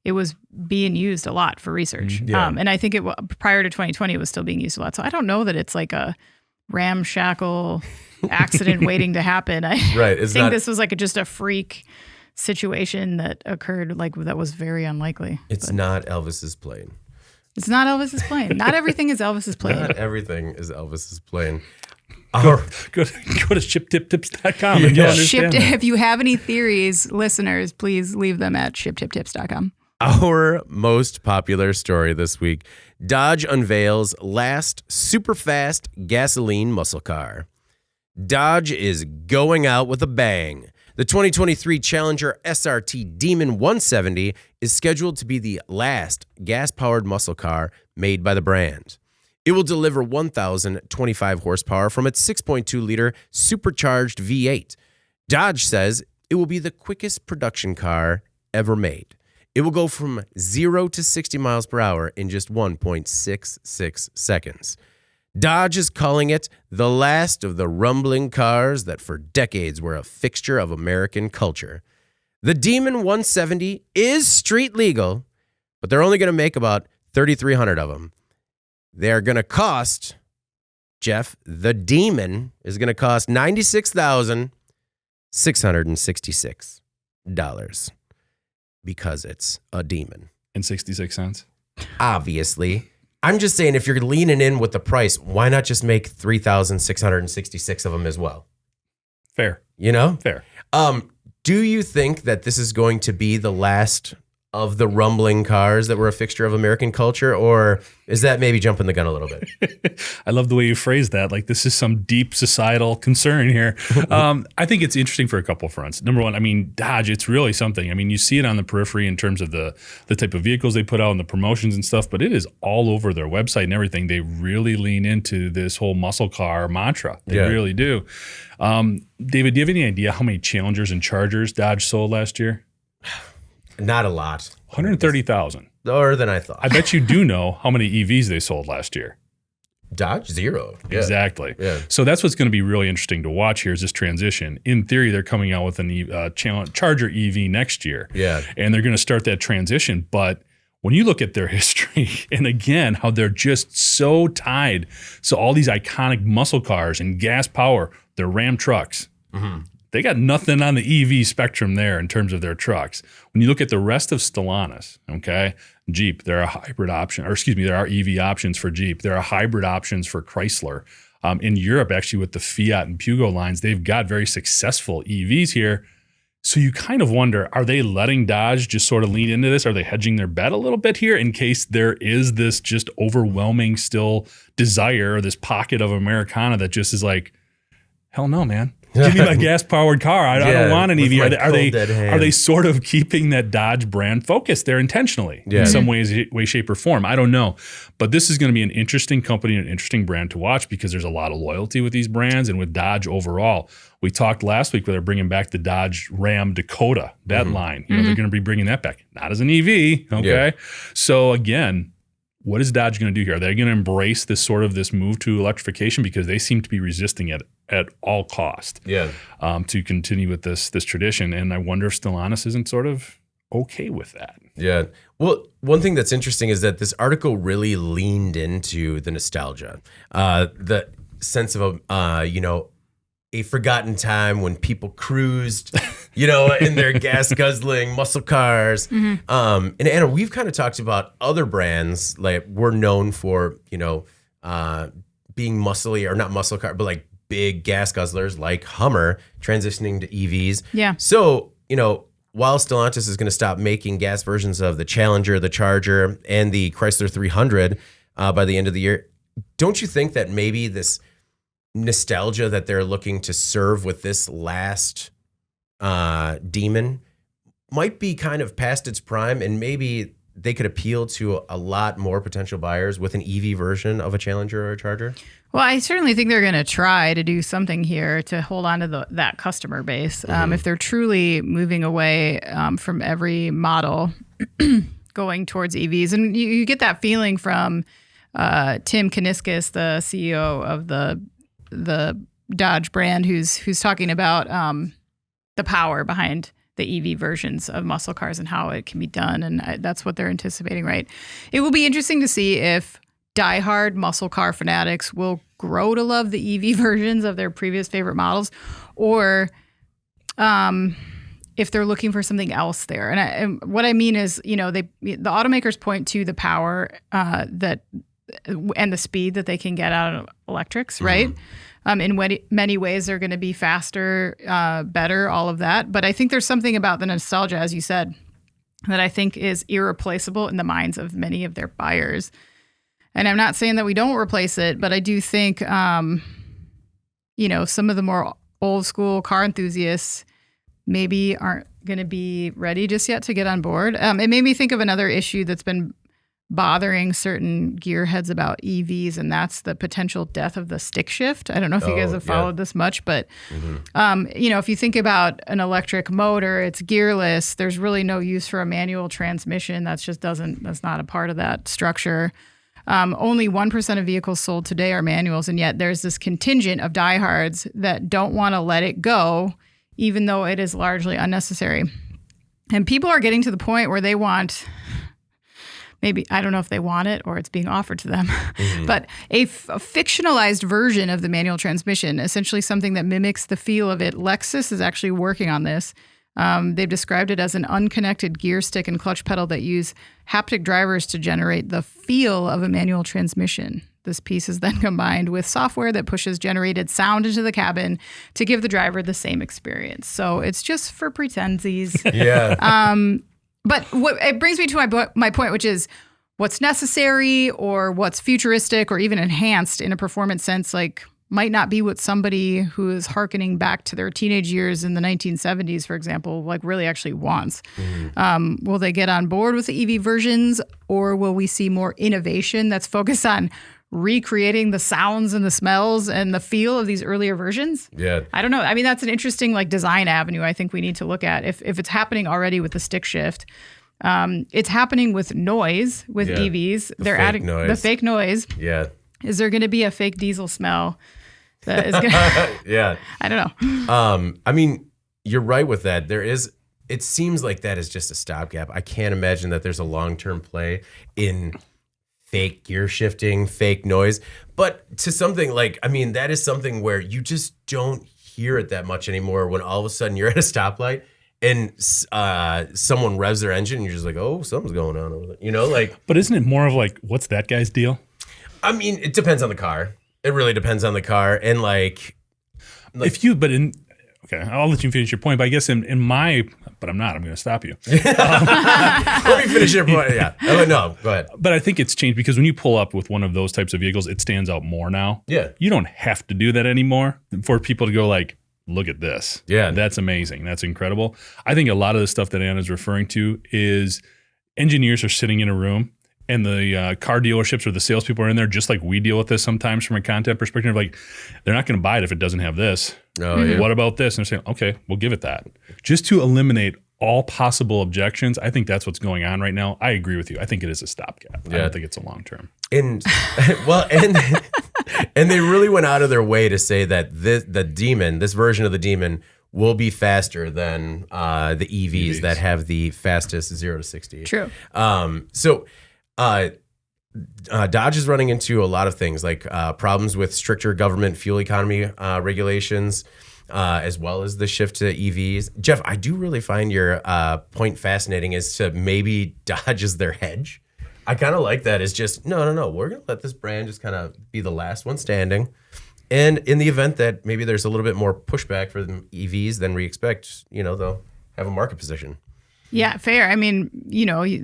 was being used a lot for research. Yeah. And I think prior to 2020, it was still being used a lot. So I don't know that it's like a ramshackle accident waiting to happen. I think this was like just a freak situation that occurred, like that was very unlikely. It's not Elvis's plane. It's not Elvis's plane. Not everything is Elvis's plane. Not everything is Elvis's plane. Go to shiptiptips.com and you'll understand. If you have any theories, listeners, please leave them at shiptiptips.com. Our most popular story this week: Dodge unveils last super fast gasoline muscle car. Dodge is going out with a bang. The 2023 Challenger SRT Demon 170 is scheduled to be the last gas-powered muscle car made by the brand. It will deliver 1,025 horsepower from its 6.2-liter supercharged V8. Dodge says it will be the quickest production car ever made. It will go from 0 to 60 miles per hour in just 1.66 seconds. Dodge is calling it the last of the rumbling cars that for decades were a fixture of American culture. The Demon 170 is street legal, but they're only going to make about 3,300 of them. They're going to cost, Jeff, the Demon is going to cost $96,666 because it's a demon. And 66 cents? Obviously. I'm just saying, if you're leaning in with the price, why not just make 3,666 of them as well? Fair. You know? Fair. Do you think that this is going to be the last of the rumbling cars that were a fixture of American culture, or is that maybe jumping the gun a little bit? I love the way you phrase that. Like, this is some deep societal concern here. I think it's interesting for a couple fronts. Number one, I mean, Dodge, it's really something. I mean, you see it on the periphery in terms of the type of vehicles they put out and the promotions and stuff, but it is all over their website and everything. They really lean into this whole muscle car mantra. They really do. David, do you have any idea how many Challengers and Chargers Dodge sold last year? Not a lot. 130,000. Lower than I thought. I bet you do know how many EVs they sold last year. Dodge, 0. Yeah. Exactly. Yeah. So that's what's going to be really interesting to watch here is this transition. In theory, they're coming out with a Charger EV next year. Yeah. And they're going to start that transition. But when you look at their history, and again, how they're just so tied. So all these iconic muscle cars and gas power, they're Ram trucks. Mm-hmm. They got nothing on the EV spectrum there in terms of their trucks. When you look at the rest of Stellantis, okay, Jeep, there are hybrid options, or excuse me, there are EV options for Jeep. There are hybrid options for Chrysler. In Europe, actually, with the Fiat and Pugo lines, they've got very successful EVs here. So you kind of wonder, are they letting Dodge just sort of lean into this? Are they hedging their bet a little bit here in case there is this just overwhelming still desire or this pocket of Americana that just is like, hell no, man. Give me my gas-powered car. I don't want an EV. Are they sort of keeping that Dodge brand focused there intentionally in some way, shape, or form? I don't know. But this is going to be an interesting company and an interesting brand to watch because there's a lot of loyalty with these brands and with Dodge overall. We talked last week where they're bringing back the Dodge Ram Dakota, that line. You know, they're going to be bringing that back. Not as an EV, okay? Yeah. So again, what is Dodge going to do here? Are they going to embrace this move to electrification because they seem to be resisting it at all cost? Yeah. To continue with this tradition, and I wonder if Stellantis isn't sort of okay with that. Yeah. Well, one thing that's interesting is that this article really leaned into the nostalgia, the sense of a forgotten time when people cruised, in their gas guzzling muscle cars. And Anna, we've kind of talked about other brands like we're known for, being muscly, or not muscle car, but like big gas guzzlers like Hummer transitioning to EVs. Yeah. So, while Stellantis is going to stop making gas versions of the Challenger, the Charger, and the Chrysler 300 by the end of the year, don't you think that maybe this nostalgia that they're looking to serve with this last demon might be kind of past its prime, and maybe they could appeal to a lot more potential buyers with an EV version of a Challenger or a Charger? Well, I certainly think they're going to try to do something here to hold on to that customer base. If they're truly moving away from every model going towards EVs. And you get that feeling from Tim Kuniskis, the CEO of the Dodge brand, who's talking about the power behind the EV versions of muscle cars and how it can be done. And that's what they're anticipating, right? It will be interesting to see if diehard muscle car fanatics will grow to love the EV versions of their previous favorite models, or if they're looking for something else there. And what I mean is, the automakers point to the power and the speed that they can get out of electrics, right? In many ways, they're going to be faster, better, all of that. But I think there's something about the nostalgia, as you said, that I think is irreplaceable in the minds of many of their buyers. And I'm not saying that we don't replace it, but I do think, some of the more old school car enthusiasts maybe aren't going to be ready just yet to get on board. It made me think of another issue that's been bothering certain gearheads about EVs, and that's the potential death of the stick shift. I don't know if you guys have followed this much, but if you think about an electric motor, it's gearless. There's really no use for a manual transmission. That's not a part of that structure. Only 1% of vehicles sold today are manuals, and yet there's this contingent of diehards that don't want to let it go, even though it is largely unnecessary. And people are getting to the point where they want, maybe, I don't know if they want it or it's being offered to them, but a fictionalized version of the manual transmission, essentially something that mimics the feel of it. Lexus is actually working on this. They've described it as an unconnected gear stick and clutch pedal that use haptic drivers to generate the feel of a manual transmission. This piece is then combined with software that pushes generated sound into the cabin to give the driver the same experience. So it's just for pretensies. Yeah. But what it brings me to my point, which is what's necessary or what's futuristic or even enhanced in a performance sense, like might not be what somebody who is hearkening back to their teenage years in the 1970s, for example, like really actually wants. Will they get on board with the EV versions, or will we see more innovation that's focused on recreating the sounds and the smells and the feel of these earlier versions? Yeah. I don't know. I mean, that's an interesting like design avenue I think we need to look at. If it's happening already with the stick shift, it's happening with noise with EVs. They're adding the fake noise. Yeah. Is there going to be a fake diesel smell? That is gonna, yeah. I don't know. I mean, you're right with that. It seems like that is just a stopgap. I can't imagine that there's a long-term play in fake gear shifting, fake noise. But to something like, I mean, that is something where you just don't hear it that much anymore when all of a sudden you're at a stoplight and someone revs their engine and you're just like, oh, something's going on over there. You know, like. But isn't it more of like, what's that guy's deal? I mean, it depends on the car. It really depends on the car. And like okay, I'll let you finish your point, but I guess but I'm going to stop you. Let me finish your point. Yeah. Oh, no, go ahead. But I think it's changed because when you pull up with one of those types of vehicles, it stands out more now. Yeah. You don't have to do that anymore for people to go like, look at this. Yeah. That's amazing. That's incredible. I think a lot of the stuff that Anna's referring to is engineers are sitting in a room and the car dealerships or the salespeople are in there just like we deal with this sometimes from a content perspective. Like, they're not going to buy it if it doesn't have this. Oh, yeah. What about this? And they're saying, okay, we'll give it that. Just to eliminate all possible objections. I think that's what's going on right now. I agree with you. I think it is a stopgap. Yeah. I don't think it's a long term. And and they really went out of their way to say that this version of the Demon will be faster than the EVs that have the fastest 0 to 60. True. Dodge is running into a lot of things like problems with stricter government fuel economy regulations, as well as the shift to EVs. Jeff, I do really find your point fascinating as to maybe Dodge is their hedge. I kind of like that. It's just, no. We're going to let this brand just kind of be the last one standing. And in the event that maybe there's a little bit more pushback for the EVs than we expect, they'll have a market position. Yeah, fair. I mean,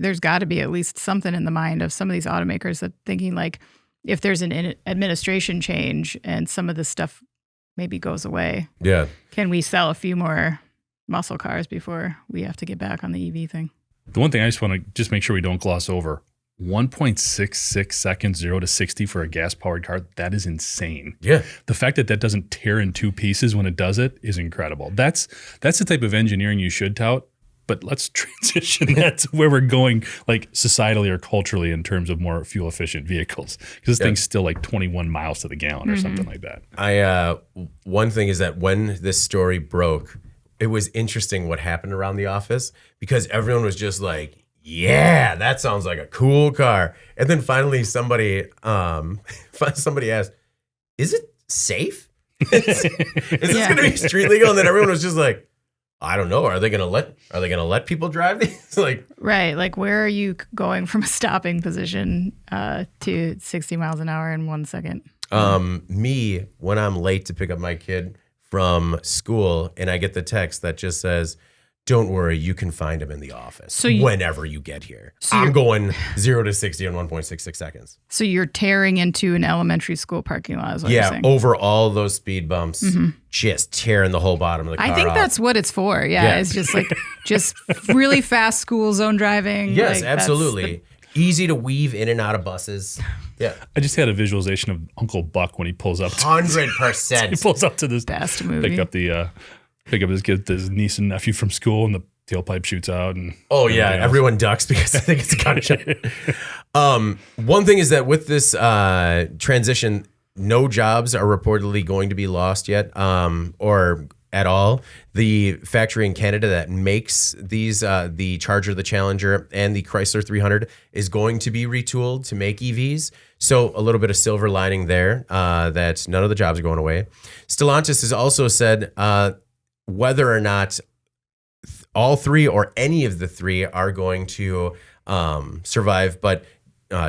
there's got to be at least something in the mind of some of these automakers that thinking like if there's an administration change and some of this stuff maybe goes away. Yeah. Can we sell a few more muscle cars before we have to get back on the EV thing? The one thing I just want to just make sure we don't gloss over, 1.66 seconds 0 to 60 for a gas-powered car, that is insane. Yeah. The fact that doesn't tear in two pieces when it does it is incredible. That's the type of engineering you should tout. But let's transition that to where we're going, like societally or culturally, in terms of more fuel efficient vehicles. Because this thing's still like 21 miles to the gallon or something like that. One thing is that when this story broke, it was interesting what happened around the office because everyone was just like, "Yeah, that sounds like a cool car." And then finally, somebody asked, "Is it safe? Is this going to be street legal?" And then everyone was just like, I don't know. Are they gonna let people drive these? Right. Like, where are you going from a stopping position to 60 miles an hour in 1 second? Me, when I'm late to pick up my kid from school and I get the text that just says, "Don't worry, you can find him in the office whenever you get here." I'm going 0 to 60 in 1.66 seconds. So you're tearing into an elementary school parking lot, is what you're saying? Over all those speed bumps, just tearing the whole bottom of the car I think off. That's what it's for. Yeah. It's just like just really fast school zone driving. Yes, absolutely. Easy to weave in and out of buses. Yeah. I just had a visualization of Uncle Buck when he pulls up. 100%. He pulls up to this. Best movie. Pick up his niece and nephew from school, and the tailpipe shoots out. And everyone ducks because they think it's a gunshot. One thing is that with this transition, no jobs are reportedly going to be lost yet, or at all. The factory in Canada that makes these, the Charger, the Challenger, and the Chrysler 300 is going to be retooled to make EVs. So a little bit of silver lining there, that none of the jobs are going away. Stellantis has also said whether or not all three or any of the three are going to survive. But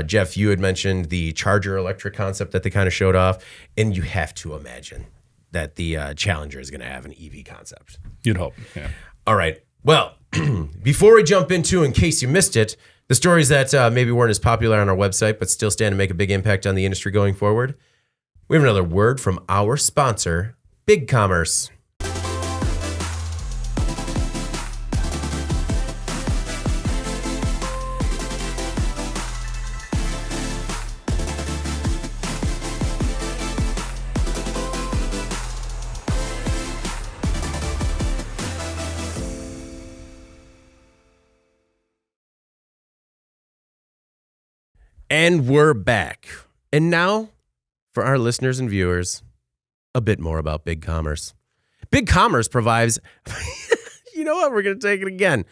Jeff, you had mentioned the Charger electric concept that they kind of showed off, and you have to imagine that the Challenger is going to have an EV concept. You'd hope, yeah. All right. Well, Before we jump into, in case you missed it, the stories that maybe weren't as popular on our website but still stand to make a big impact on the industry going forward, we have another word from our sponsor, BigCommerce. And we're back. And now, for our listeners and viewers, a bit more about BigCommerce. BigCommerce provides, you know what, we're going to take it again.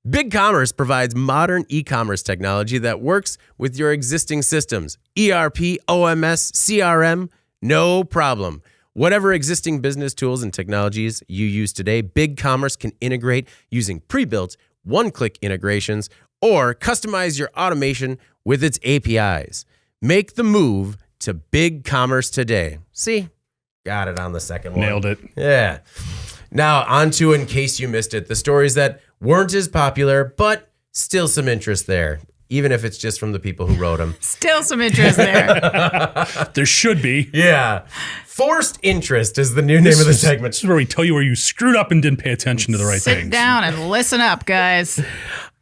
BigCommerce provides modern e-commerce technology that works with your existing systems. ERP, OMS, CRM, no problem. Whatever existing business tools and technologies you use today, BigCommerce can integrate using pre-built one-click integrations or customize your automation with its APIs. Make the move to BigCommerce today. See? Got it on the second one. Nailed it. Yeah. Now, on to, in case you missed it, the stories that weren't as popular, but still some interest there, even if it's just from the people who wrote them. Still some interest there. There should be. Yeah. Forced interest is the new name of the segment. This is where we tell you where you screwed up and didn't pay attention to the right things. Sit down and listen up, guys.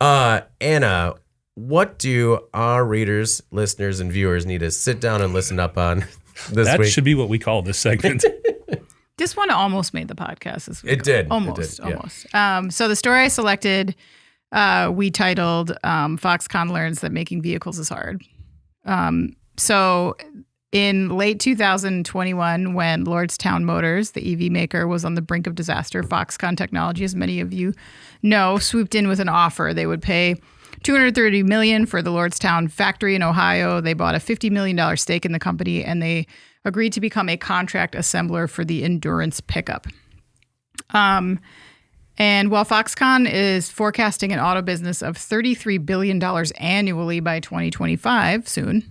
Anna, what do our readers, listeners, and viewers need to sit down and listen up on this That week? should be what we call this segment. This one almost made the podcast this week. It did. Almost, It did, yeah. almost. So the story I selected, we titled Foxconn Learns That Making Vehicles is Hard. So in late 2021, when Lordstown Motors, the EV maker, was on the brink of disaster, Foxconn Technology, as many of you know, swooped in with an offer. They would pay $230 million for the Lordstown factory in Ohio. They bought a $50 million stake in the company, and they agreed to become a contract assembler for the Endurance pickup. And while Foxconn is forecasting an auto business of $33 billion annually by 2025, soon,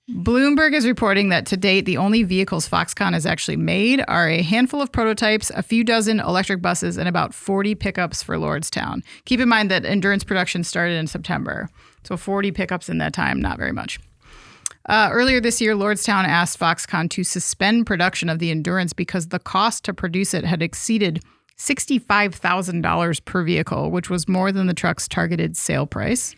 Bloomberg is reporting that to date, the only vehicles Foxconn has actually made are a handful of prototypes, a few dozen electric buses, and about 40 pickups for Lordstown. Keep in mind that Endurance production started in September, so 40 pickups in that time, not very much. Earlier this year, Lordstown asked Foxconn to suspend production of the Endurance because the cost to produce it had exceeded $65,000 per vehicle, which was more than the truck's targeted sale price.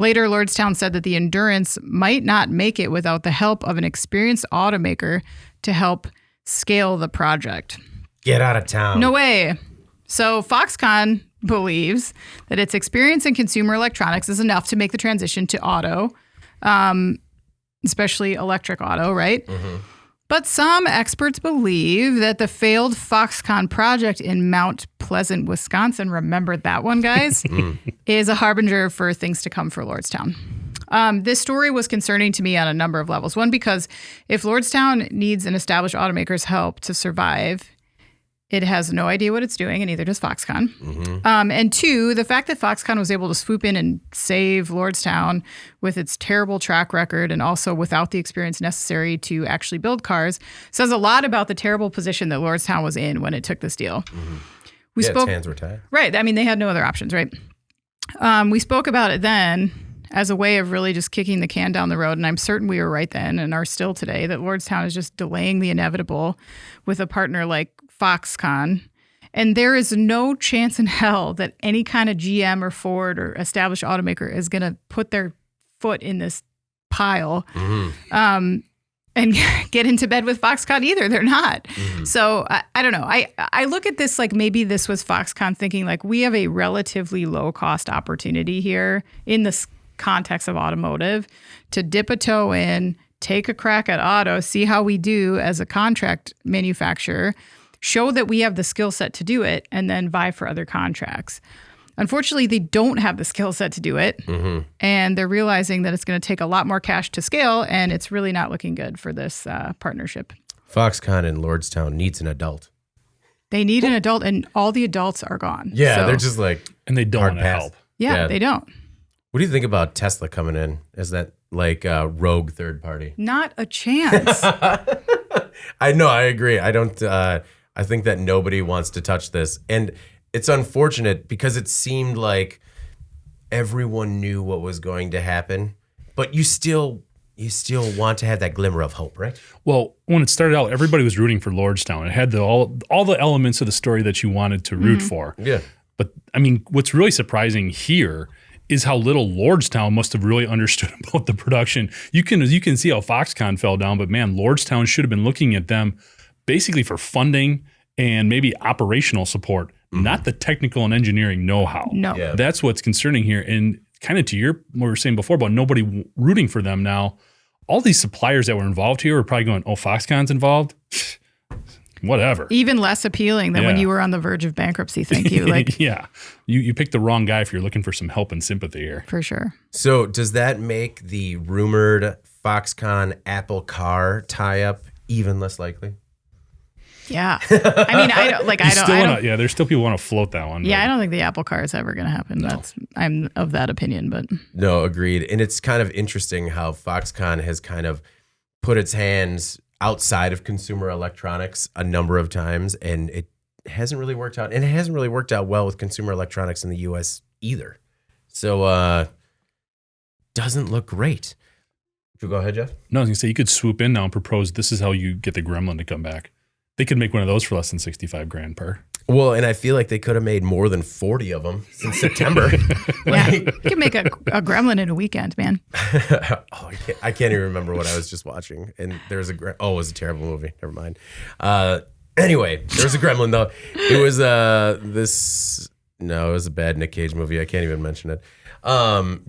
Later, Lordstown said that the Endurance might not make it without the help of an experienced automaker to help scale the project. Get out of town. No way. So Foxconn believes that its experience in consumer electronics is enough to make the transition to auto, especially electric auto, right? Mm-hmm. But some experts believe that the failed Foxconn project in Mount Pleasant, Wisconsin, remember that one, guys, is a harbinger for things to come for Lordstown. This story was concerning to me on a number of levels. One, because if Lordstown needs an established automaker's help to survive, it has no idea what it's doing, and neither does Foxconn. Mm-hmm. And two, the fact that Foxconn was able to swoop in and save Lordstown with its terrible track record and also without the experience necessary to actually build cars says a lot about the terrible position that Lordstown was in when it took this deal. Mm-hmm. Its hands were tied. Right. I mean, they had no other options, right? We spoke about it then as a way of really just kicking the can down the road, and I'm certain we were right then and are still today, that Lordstown is just delaying the inevitable with a partner like Foxconn. And there is no chance in hell that any kind of GM or Ford or established automaker is going to put their foot in this pile and get into bed with Foxconn either. They're not. Mm-hmm. So I don't know. I look at this like maybe this was Foxconn thinking like we have a relatively low cost opportunity here in this context of automotive to dip a toe in, take a crack at auto, see how we do as a contract manufacturer, show that we have the skill set to do it, and then vie for other contracts. Unfortunately, they don't have the skill set to do it, and they're realizing that it's going to take a lot more cash to scale, and it's really not looking good for this partnership. Foxconn and Lordstown needs an adult. They need an adult, and all the adults are gone. Yeah, so, they're just like and they don't want to help. Yeah, they don't. What do you think about Tesla coming in as that like rogue third party? Not a chance. I know, I agree. I don't. I think that nobody wants to touch this, and It's unfortunate because it seemed like everyone knew what was going to happen, but you still want to have that glimmer of hope, right? Well, when it started out, everybody was rooting for Lordstown. It had all the elements of the story that you wanted to root for. Yeah. But I mean, what's really surprising here is how little Lordstown must have really understood about the production. You can see how Foxconn fell down, but man, Lordstown should have been looking at them basically for funding and maybe operational support, not the technical and engineering know-how. No. Yeah. That's what's concerning here. And kind of to what we were saying before about nobody rooting for them now, all these suppliers that were involved here are probably going, oh, Foxconn's involved? Whatever. Even less appealing than when Yeah. you were on the verge of bankruptcy. Thank you. Like, yeah. You picked the wrong guy if you're looking for some help and sympathy here. for sure. So does that make the rumored Foxconn Apple car tie-up even less likely? Yeah. I mean, I don't. There's still people who want to float that one. Yeah, but- I don't think the Apple car is ever going to happen. I'm of that opinion, but No, agreed. And it's kind of interesting how Foxconn has kind of put its hands outside of consumer electronics a number of times, and it hasn't really worked out. And it hasn't really worked out well with consumer electronics in the U.S. either. So, doesn't look great. You go ahead, Jeff. No, I was going to say, you could swoop in now and propose this is how you get the Gremlin to come back. They could make one of those for less than $65,000 per. Well, and I feel like they could have made more than 40 of them since September. yeah, you can make a gremlin in a weekend, man. I can't even remember what I was just watching. And there's it was a terrible movie. Never mind. Anyway, there was a gremlin though. It was it was a bad Nick Cage movie. I can't even mention it.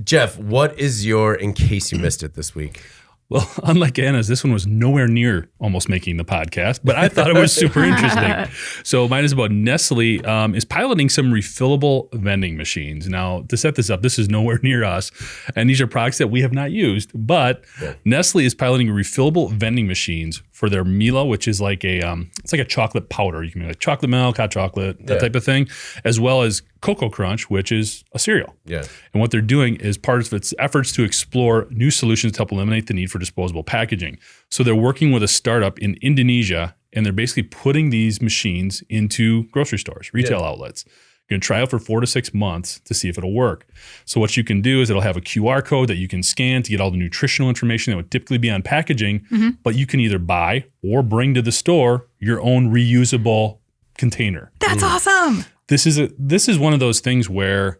Jeff, what is in case you missed it this week? Well, unlike Anna's, this one was nowhere near almost making the podcast, but I thought it was super interesting. So mine is about Nestle is piloting some refillable vending machines. Now, to set this up, this is nowhere near us, and these are products that we have not used, but Nestle is piloting refillable vending machines for their Mila, which is like it's like a chocolate powder. You can make like chocolate milk, hot chocolate, that type of thing, as well as Cocoa Crunch, which is a cereal. Yeah. And what they're doing is part of its efforts to explore new solutions to help eliminate the need for disposable packaging. So they're working with a startup in Indonesia, and they're basically putting these machines into grocery stores, retail outlets. You're going to try out for 4 to 6 months to see if it'll work. So what you can do is it'll have a QR code that you can scan to get all the nutritional information that would typically be on packaging, but you can either buy or bring to the store your own reusable container. That's awesome. This is one of those things where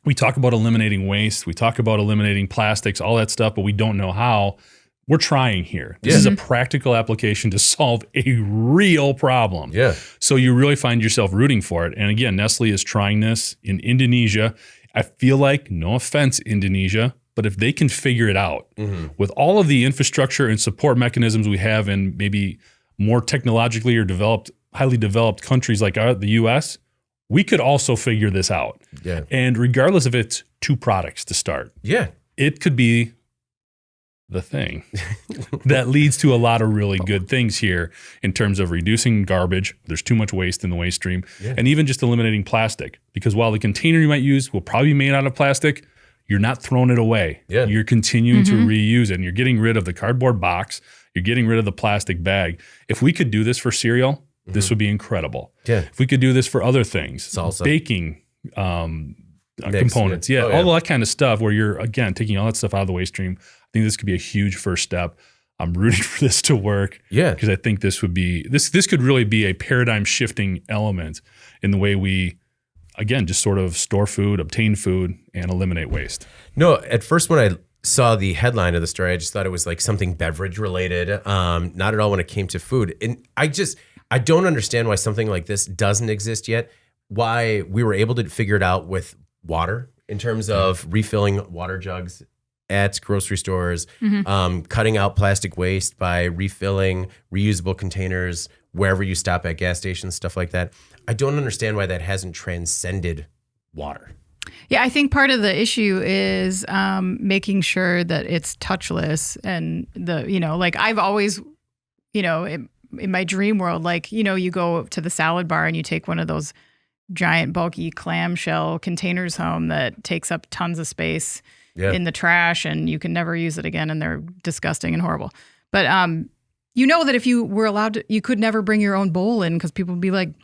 we talk about eliminating waste, we talk about eliminating plastics, all that stuff, but we don't know how. We're trying here. This is a practical application to solve a real problem. Yeah. So you really find yourself rooting for it. And again, Nestle is trying this in Indonesia. I feel like, no offense, Indonesia, but if they can figure it out with all of the infrastructure and support mechanisms we have in maybe more technologically or highly developed countries like the US, we could also figure this out. Yeah. And regardless if it's 2 products to start, it could be the thing that leads to a lot of really good things here in terms of reducing garbage. There's too much waste in the waste stream, and even just eliminating plastic. Because while the container you might use will probably be made out of plastic, you're not throwing it away. Yeah. You're continuing to reuse it, and you're getting rid of the cardboard box. You're getting rid of the plastic bag. If we could do this for cereal, this would be incredible. Yeah. If we could do this for other things, salsa, baking components, all that kind of stuff where you're, again, taking all that stuff out of the waste stream, I think this could be a huge first step. I'm rooting for this to work. Yeah. Because I think this would be, this could really be a paradigm shifting element in the way we, again, just sort of store food, obtain food, and eliminate waste. No, at first when I saw the headline of the story, I just thought it was like something beverage related. Not at all when it came to food. And I don't understand why something like this doesn't exist yet. Why we were able to figure it out with water in terms of refilling water jugs at grocery stores, cutting out plastic waste by refilling reusable containers wherever you stop at gas stations, stuff like that. I don't understand why that hasn't transcended water. Yeah, I think part of the issue is making sure that it's touchless, and like I've always, in my dream world, like, you go to the salad bar and you take one of those giant bulky clamshell containers home that takes up tons of space in the trash, and you can never use it again, and they're disgusting and horrible. But that if you were allowed to, you could never bring your own bowl in because people would be like,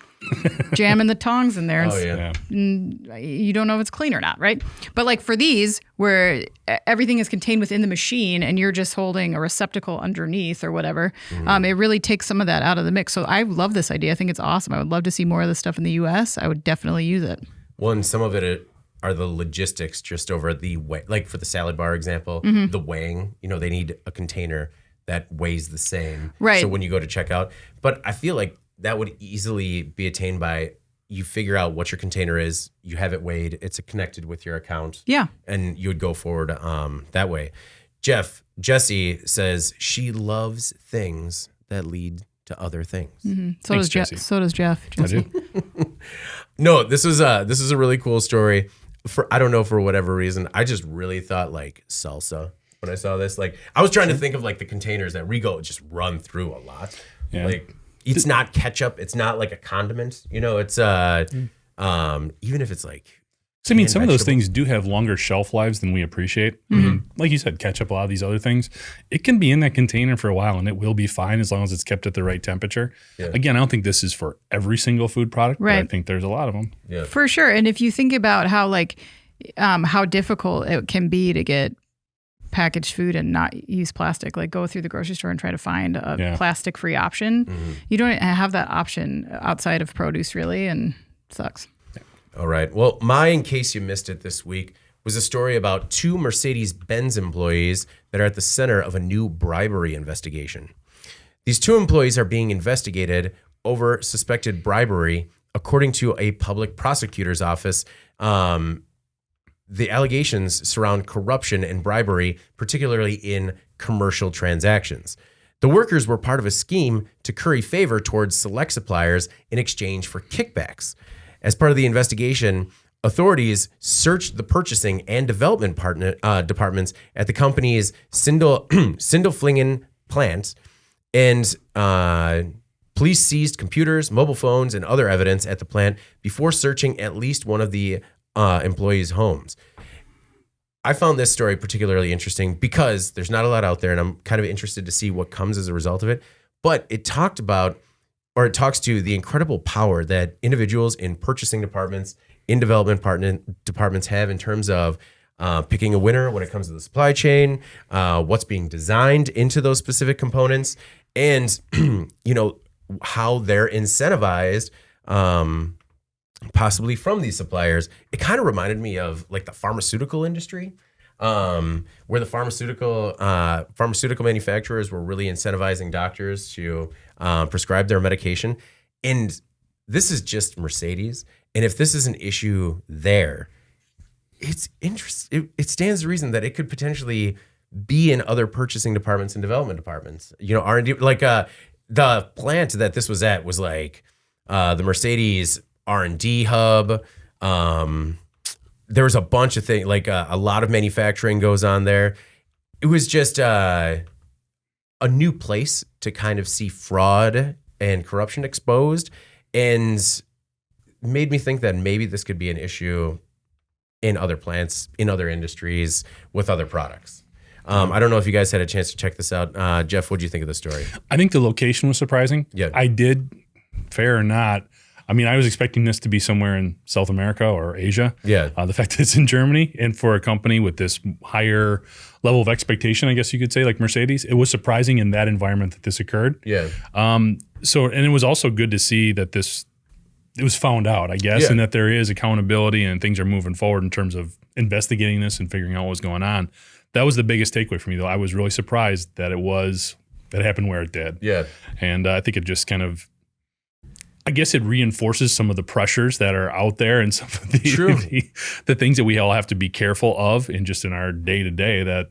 jamming the tongs in there. Oh, yeah. And you don't know if it's clean or not, right? But like for these, where everything is contained within the machine and you're just holding a receptacle underneath or whatever, it really takes some of that out of the mix. So I love this idea. I think it's awesome. I would love to see more of this stuff in the U.S. I would definitely use it. Well, and some of it are the logistics just over the way, like for the salad bar example, the weighing, they need a container that weighs the same. Right. So when you go to checkout, but I feel like that would easily be attained by you figure out what your container is, you have it weighed, it's connected with your account. Yeah. And you would go forward that way. Jessie says she loves things that lead to other things. So does Jeff. I do. No, this is a really cool story. I don't know, for whatever reason, I just really thought like salsa when I saw this. Like I was trying to think of like the containers that Rigo just run through a lot. Yeah. Like it's not ketchup, it's not like a condiment. It's even if it's like. So, I mean, some of those things do have longer shelf lives than we appreciate. I mean, like you said, ketchup, a lot of these other things, it can be in that container for a while and it will be fine as long as it's kept at the right temperature. Yeah. Again, I don't think this is for every single food product, but I think there's a lot of them. Yeah. For sure. And if you think about how difficult it can be to get packaged food and not use plastic, like go through the grocery store and try to find a plastic-free option. You don't have that option outside of produce, really, and it sucks. All right. Well, in case you missed it this week, was a story about 2 Mercedes-Benz employees that are at the center of a new bribery investigation. These 2 employees are being investigated over suspected bribery, according to a public prosecutor's office. The allegations surround corruption and bribery, particularly in commercial transactions. The workers were part of a scheme to curry favor towards select suppliers in exchange for kickbacks. As part of the investigation, authorities searched the purchasing and development departments at the company's Sindelfingen plant, and police seized computers, mobile phones, and other evidence at the plant before searching at least one of the employees' homes. I found this story particularly interesting because there's not a lot out there, and I'm kind of interested to see what comes as a result of it. But it talks to the incredible power that individuals in purchasing departments, in development departments have in terms of picking a winner when it comes to the supply chain, what's being designed into those specific components, and how they're incentivized possibly from these suppliers. It kind of reminded me of like the pharmaceutical industry, where the pharmaceutical manufacturers were really incentivizing doctors to prescribe their medication. And this is just Mercedes. And if this is an issue there, it's interesting. It stands to reason that it could potentially be in other purchasing departments and development departments. R&D, like the plant that this was at was like the Mercedes R&D hub. There was a bunch of things, like a lot of manufacturing goes on there. It was just a new place to kind of see fraud and corruption exposed, and made me think that maybe this could be an issue in other plants, in other industries, with other products. I don't know if you guys had a chance to check this out. Jeff, what did you think of this story? I think the location was surprising. Yeah. I did, fair or not. I mean, I was expecting this to be somewhere in South America or Asia. Yeah. The fact that it's in Germany, and for a company with this higher level of expectation, I guess you could say, like Mercedes, it was surprising in that environment that this occurred. Yeah. And it was also good to see that it was found out, I guess, and that there is accountability and things are moving forward in terms of investigating this and figuring out what was going on. That was the biggest takeaway for me, though. I was really surprised that it happened where it did. Yeah. And I think it just kind of, I guess it reinforces some of the pressures that are out there and some of the things that we all have to be careful of in our day-to-day, that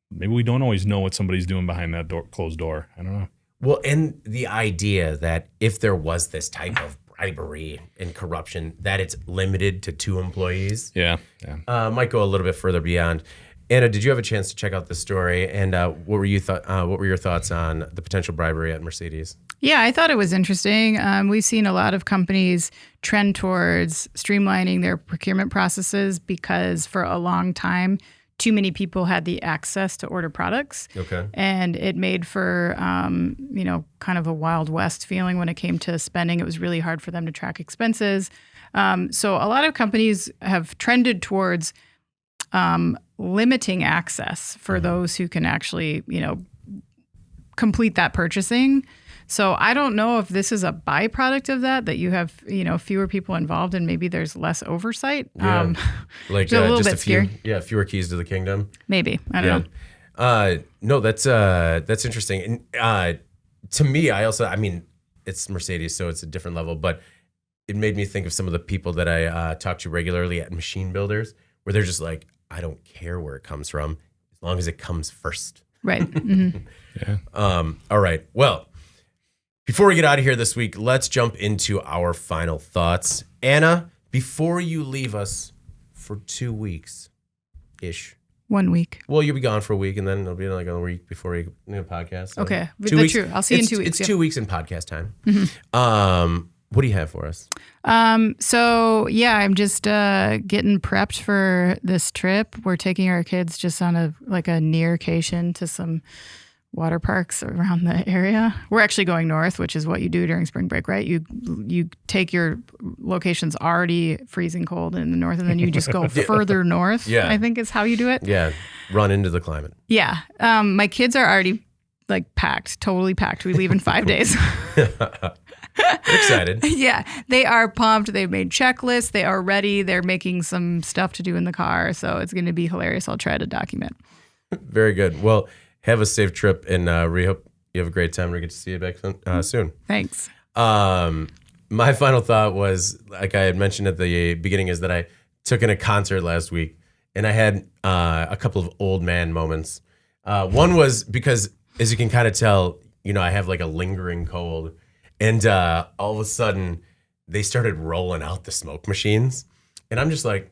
maybe we don't always know what somebody's doing behind that closed door. I don't know. Well, and the idea that if there was this type of bribery and corruption, that it's limited to 2 employees. Yeah. Might go a little bit further beyond. Anna, did you have a chance to check out this story? And what were your thoughts on the potential bribery at Mercedes? Yeah, I thought it was interesting. We've seen a lot of companies trend towards streamlining their procurement processes because for a long time, too many people had the access to order products. Okay. And it made for, kind of a Wild West feeling when it came to spending. It was really hard for them to track expenses. So a lot of companies have trended towards limiting access for those who can actually, complete that purchasing. So I don't know if this is a byproduct of that you have, fewer people involved and maybe there's less oversight. Yeah. Like a little just bit a few, scary. fewer keys to the kingdom. Maybe. I don't know. No, that's interesting. And to me, it's Mercedes, so it's a different level, but it made me think of some of the people that I talk to regularly at machine builders, where they're just like, I don't care where it comes from, as long as it comes first. Right. Mm-hmm. Yeah. All right. Well, before we get out of here this week, let's jump into our final thoughts. Anna, before you leave us for 2 weeks-ish. 1 week. Well, you'll be gone for a week, and then it'll be like a week before you podcast. So Okay. 2 weeks. True. I'll see you in 2 weeks. It's 2 weeks in podcast time. What do you have for us? So I'm just getting prepped for this trip. We're taking our kids just on a nearcation to some water parks around the area. We're actually going north, which is what you do during spring break, right? You take your locations already freezing cold in the north, and then you just go further north. Yeah. I think is how you do it. Yeah, run into the climate. Yeah. My kids are already packed, totally packed. We leave in 5 days. Excited. Yeah, they are pumped. They've made checklists. They are ready. They're making some stuff to do in the car. So it's going to be hilarious. I'll try to document. Very good. Well, have a safe trip, and we hope you have a great time. We get to see you back soon. Thanks. My final thought was, like I had mentioned at the beginning, is that I took in a concert last week, and I had a couple of old man moments. One was because, as you can kind of tell, I have like a lingering cold. And all of a sudden, they started rolling out the smoke machines. And I'm just like,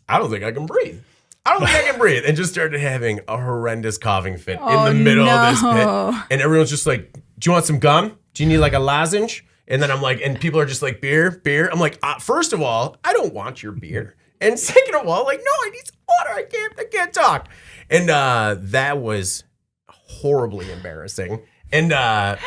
I don't think I can breathe. And just started having a horrendous coughing fit in the middle of this pit. And everyone's just like, do you want some gum? Do you need like a lozenge? And then I'm like, and people are just like, beer. I'm like, first of all, I don't want your beer. And second of all, like, no, I need some water. I can't talk. And that was horribly embarrassing. And I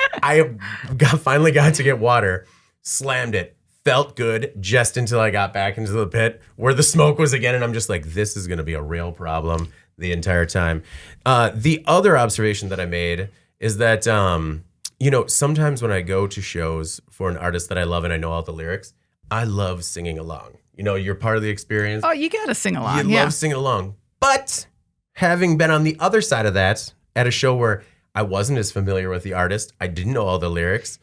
finally got to get water, slammed it, felt good just until I got back into the pit where the smoke was again. And I'm just like, this is going to be a real problem the entire time. The other observation that I made is that, sometimes when I go to shows for an artist that I love and I know all the lyrics, I love singing along. You're part of the experience. Oh, you got to sing along. You love singing along. But having been on the other side of that at a show where I wasn't as familiar with the artist, I didn't know all the lyrics,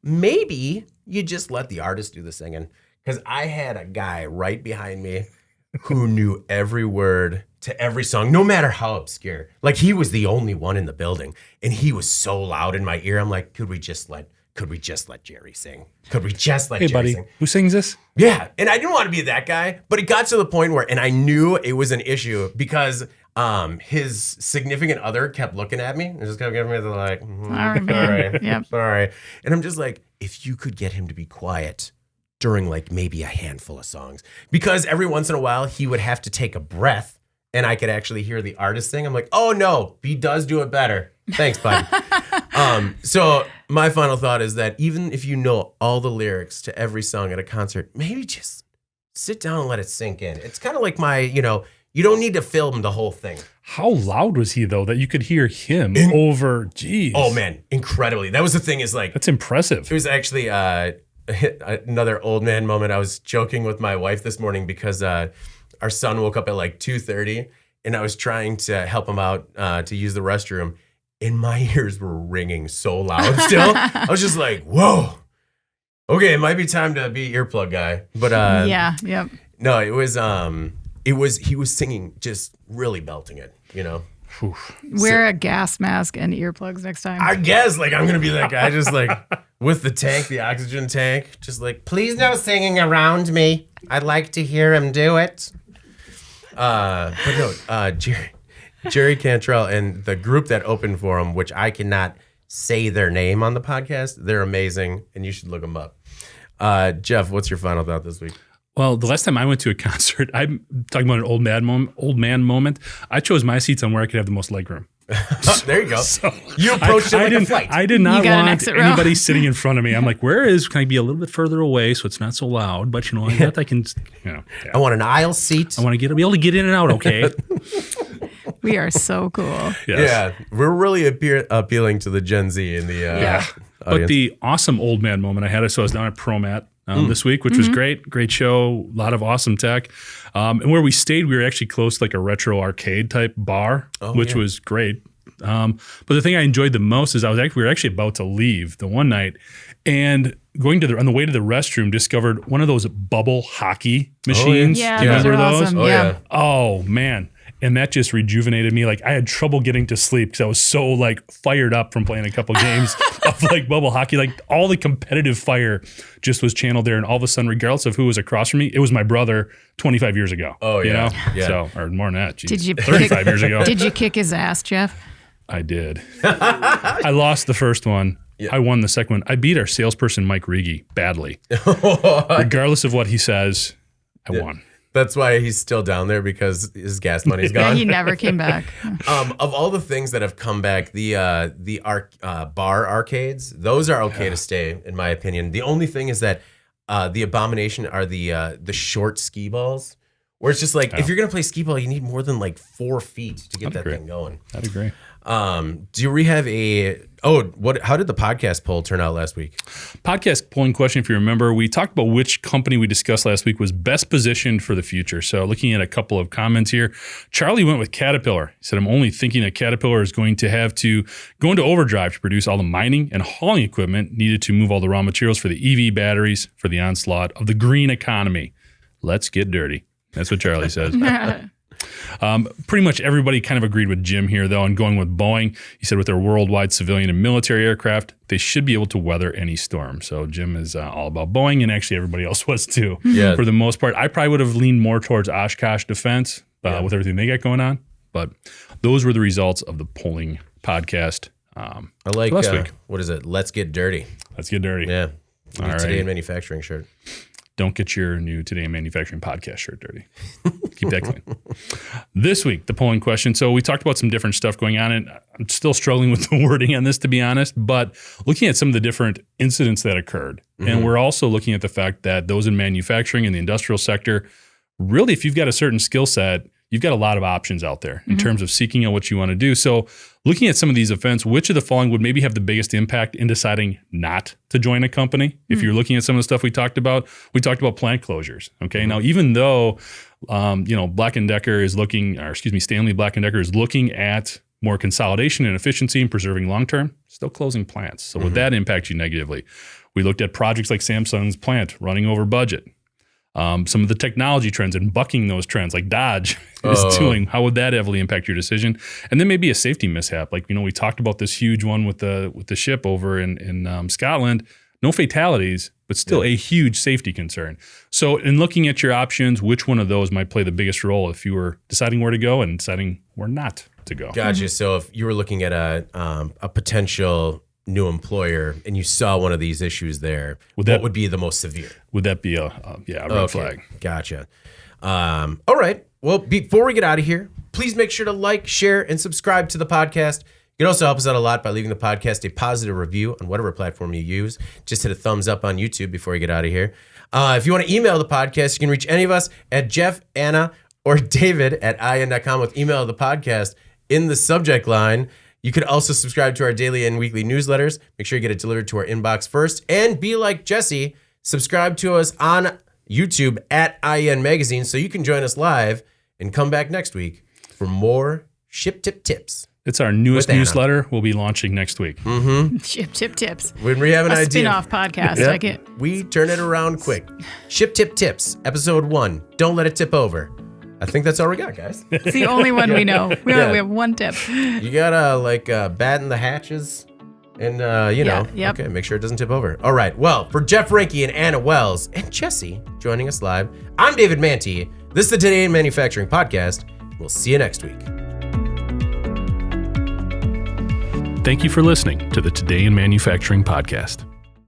maybe you just let the artist do the singing. Because I had a guy right behind me who knew every word to every song, no matter how obscure. Like, he was the only one in the building, and he was so loud in my ear. I'm like, could we just let Jerry sing? Could we just let Jerry sing? Who sings this? Yeah, and I didn't want to be that guy, but it got to the point where, and I knew it was an issue because his significant other kept looking at me and just kept giving me the like, sorry, Yep. sorry. And I'm just like, if you could get him to be quiet during like maybe a handful of songs, because every once in a while he would have to take a breath and I could actually hear the artist sing. I'm like, oh no, he does do it better. Thanks, bud. So my final thought is that even if you know all the lyrics to every song at a concert, maybe just sit down and let it sink in. It's kind of like you don't need to film the whole thing. How loud was he, though, that you could hear him over? Geez. Oh, man, incredibly. That was the thing is like... That's impressive. It was actually another old man moment. I was joking with my wife this morning because our son woke up at like 2:30, and I was trying to help him out to use the restroom, and my ears were ringing so loud still. I was just like, whoa. Okay, it might be time to be earplug guy. But yeah, yep. No, it was he was singing, just really belting it, Wear a gas mask and earplugs next time. I guess like I'm gonna be that guy, just like with the oxygen tank, just like, please no singing around me. I'd like to hear him do it. But no, Jerry Cantrell and the group that opened for him, which I cannot say their name on the podcast, they're amazing, and you should look them up. Jeff, what's your final thought this week? Well, the last time I went to a concert, I'm talking about an old man moment. I chose my seats on where I could have the most legroom. There you go. So you approached it like a flight. I did not want row. anybody sitting in front of me. I'm like, can I be a little bit further away so it's not so loud? But I can, yeah. I want an aisle seat. I want to be able to get in and out. Okay. We are so cool. Yes. Yeah, we're really appealing to the Gen Z in the audience. But the awesome old man moment I had, so I was down at ProMat this week, which was great show, a lot of awesome tech. And where we stayed, we were actually close to like a retro arcade type bar, which was great. But the thing I enjoyed the most is we were actually about to leave the one night, and on the way to the restroom, discovered one of those bubble hockey machines. Yeah, Do you remember those are those? awesome. Oh, yeah. Oh man. And that just rejuvenated me. Like I had trouble getting to sleep because I was so like fired up from playing a couple games of like bubble hockey. Like all the competitive fire just was channeled there. And all of a sudden, regardless of who was across from me, it was my brother 25 years ago. Oh, yeah. You know? Yeah. So, or more than that. Geez, Did you 35 years ago. Did you kick his ass, Jeff? I did. I lost the first one. Yeah. I won the second one. I beat our salesperson, Mike Regie, badly. Regardless of what he says, I won. That's why he's still down there, because his gas money's gone. Yeah, he never came back. Of all the things that have come back, the bar arcades, those are okay to stay, in my opinion. The only thing is that the abomination are the short skee balls, where it's just like, if you're going to play skee ball, you need more than like 4 feet to get thing going. I'd agree. Do we have how did the podcast poll turn out last week? Podcast polling question, if you remember, we talked about which company we discussed last week was best positioned for the future. So looking at a couple of comments here, Charlie went with Caterpillar. He said, I'm only thinking that Caterpillar is going to have to go into overdrive to produce all the mining and hauling equipment needed to move all the raw materials for the EV batteries for the onslaught of the green economy. Let's get dirty. That's what Charlie says. Pretty much everybody kind of agreed with Jim here, though, and going with Boeing. He said with their worldwide civilian and military aircraft, they should be able to weather any storm. So Jim is all about Boeing, and actually everybody else was too, for the most part. I probably would have leaned more towards Oshkosh Defense with everything they got going on. But those were the results of the polling podcast. I like, last week. What is it? Let's get dirty. Let's get dirty. Yeah. All right. Today in Manufacturing shirt. Don't get your new Today in Manufacturing podcast shirt dirty. Keep that clean. This week, the polling question. So we talked about some different stuff going on, and I'm still struggling with the wording on this, to be honest, but looking at some of the different incidents that occurred. And we're also looking at the fact that those in manufacturing and the industrial sector, really, if you've got a certain skill set, you've got a lot of options out there in terms of seeking out what you want to do. So looking at some of these events, which of the following would maybe have the biggest impact in deciding not to join a company? If you're looking at some of the stuff we talked about plant closures. Okay. Now, even though, Black & Decker is Stanley Black & Decker is looking at more consolidation and efficiency and preserving long-term, still closing plants. So would that impact you negatively? We looked at projects like Samsung's plant running over budget. Some of the technology trends and bucking those trends, like Dodge is doing. How would that heavily impact your decision? And then maybe a safety mishap, like we talked about this huge one with the ship over in Scotland. No fatalities, but still a huge safety concern. So, in looking at your options, which one of those might play the biggest role if you were deciding where to go and deciding where not to go? Gotcha. So, if you were looking at a potential new employer and you saw one of these issues there, what would be the most severe? Would that be a red flag? Gotcha. All right. Well, before we get out of here, please make sure to like, share, and subscribe to the podcast. You can also help us out a lot by leaving the podcast a positive review on whatever platform you use. Just hit a thumbs up on YouTube before you get out of here. If you want to email the podcast, you can reach any of us at Jeff, Anna, or David at in.com with email of the podcast in the subject line. You could also subscribe to our daily and weekly newsletters. Make sure you get it delivered to our inbox first. And be like Jesse, subscribe to us on YouTube at IN Magazine so you can join us live and come back next week for more Ship Tip Tips. It's our newest newsletter. We'll be launching next week. Ship Tip Tips. When we have an idea. Spin-off podcast. Like it. We turn it around quick. Ship Tip Tips, episode 1. Don't let it tip over. I think that's all we got, guys. It's the only one we know. We have one tip. You gotta batten the hatches and, okay, make sure it doesn't tip over. All right. Well, for Jeff Reinke and Anna Wells and Jesse joining us live, I'm David Manti. This is the Today in Manufacturing podcast. We'll see you next week. Thank you for listening to the Today in Manufacturing podcast.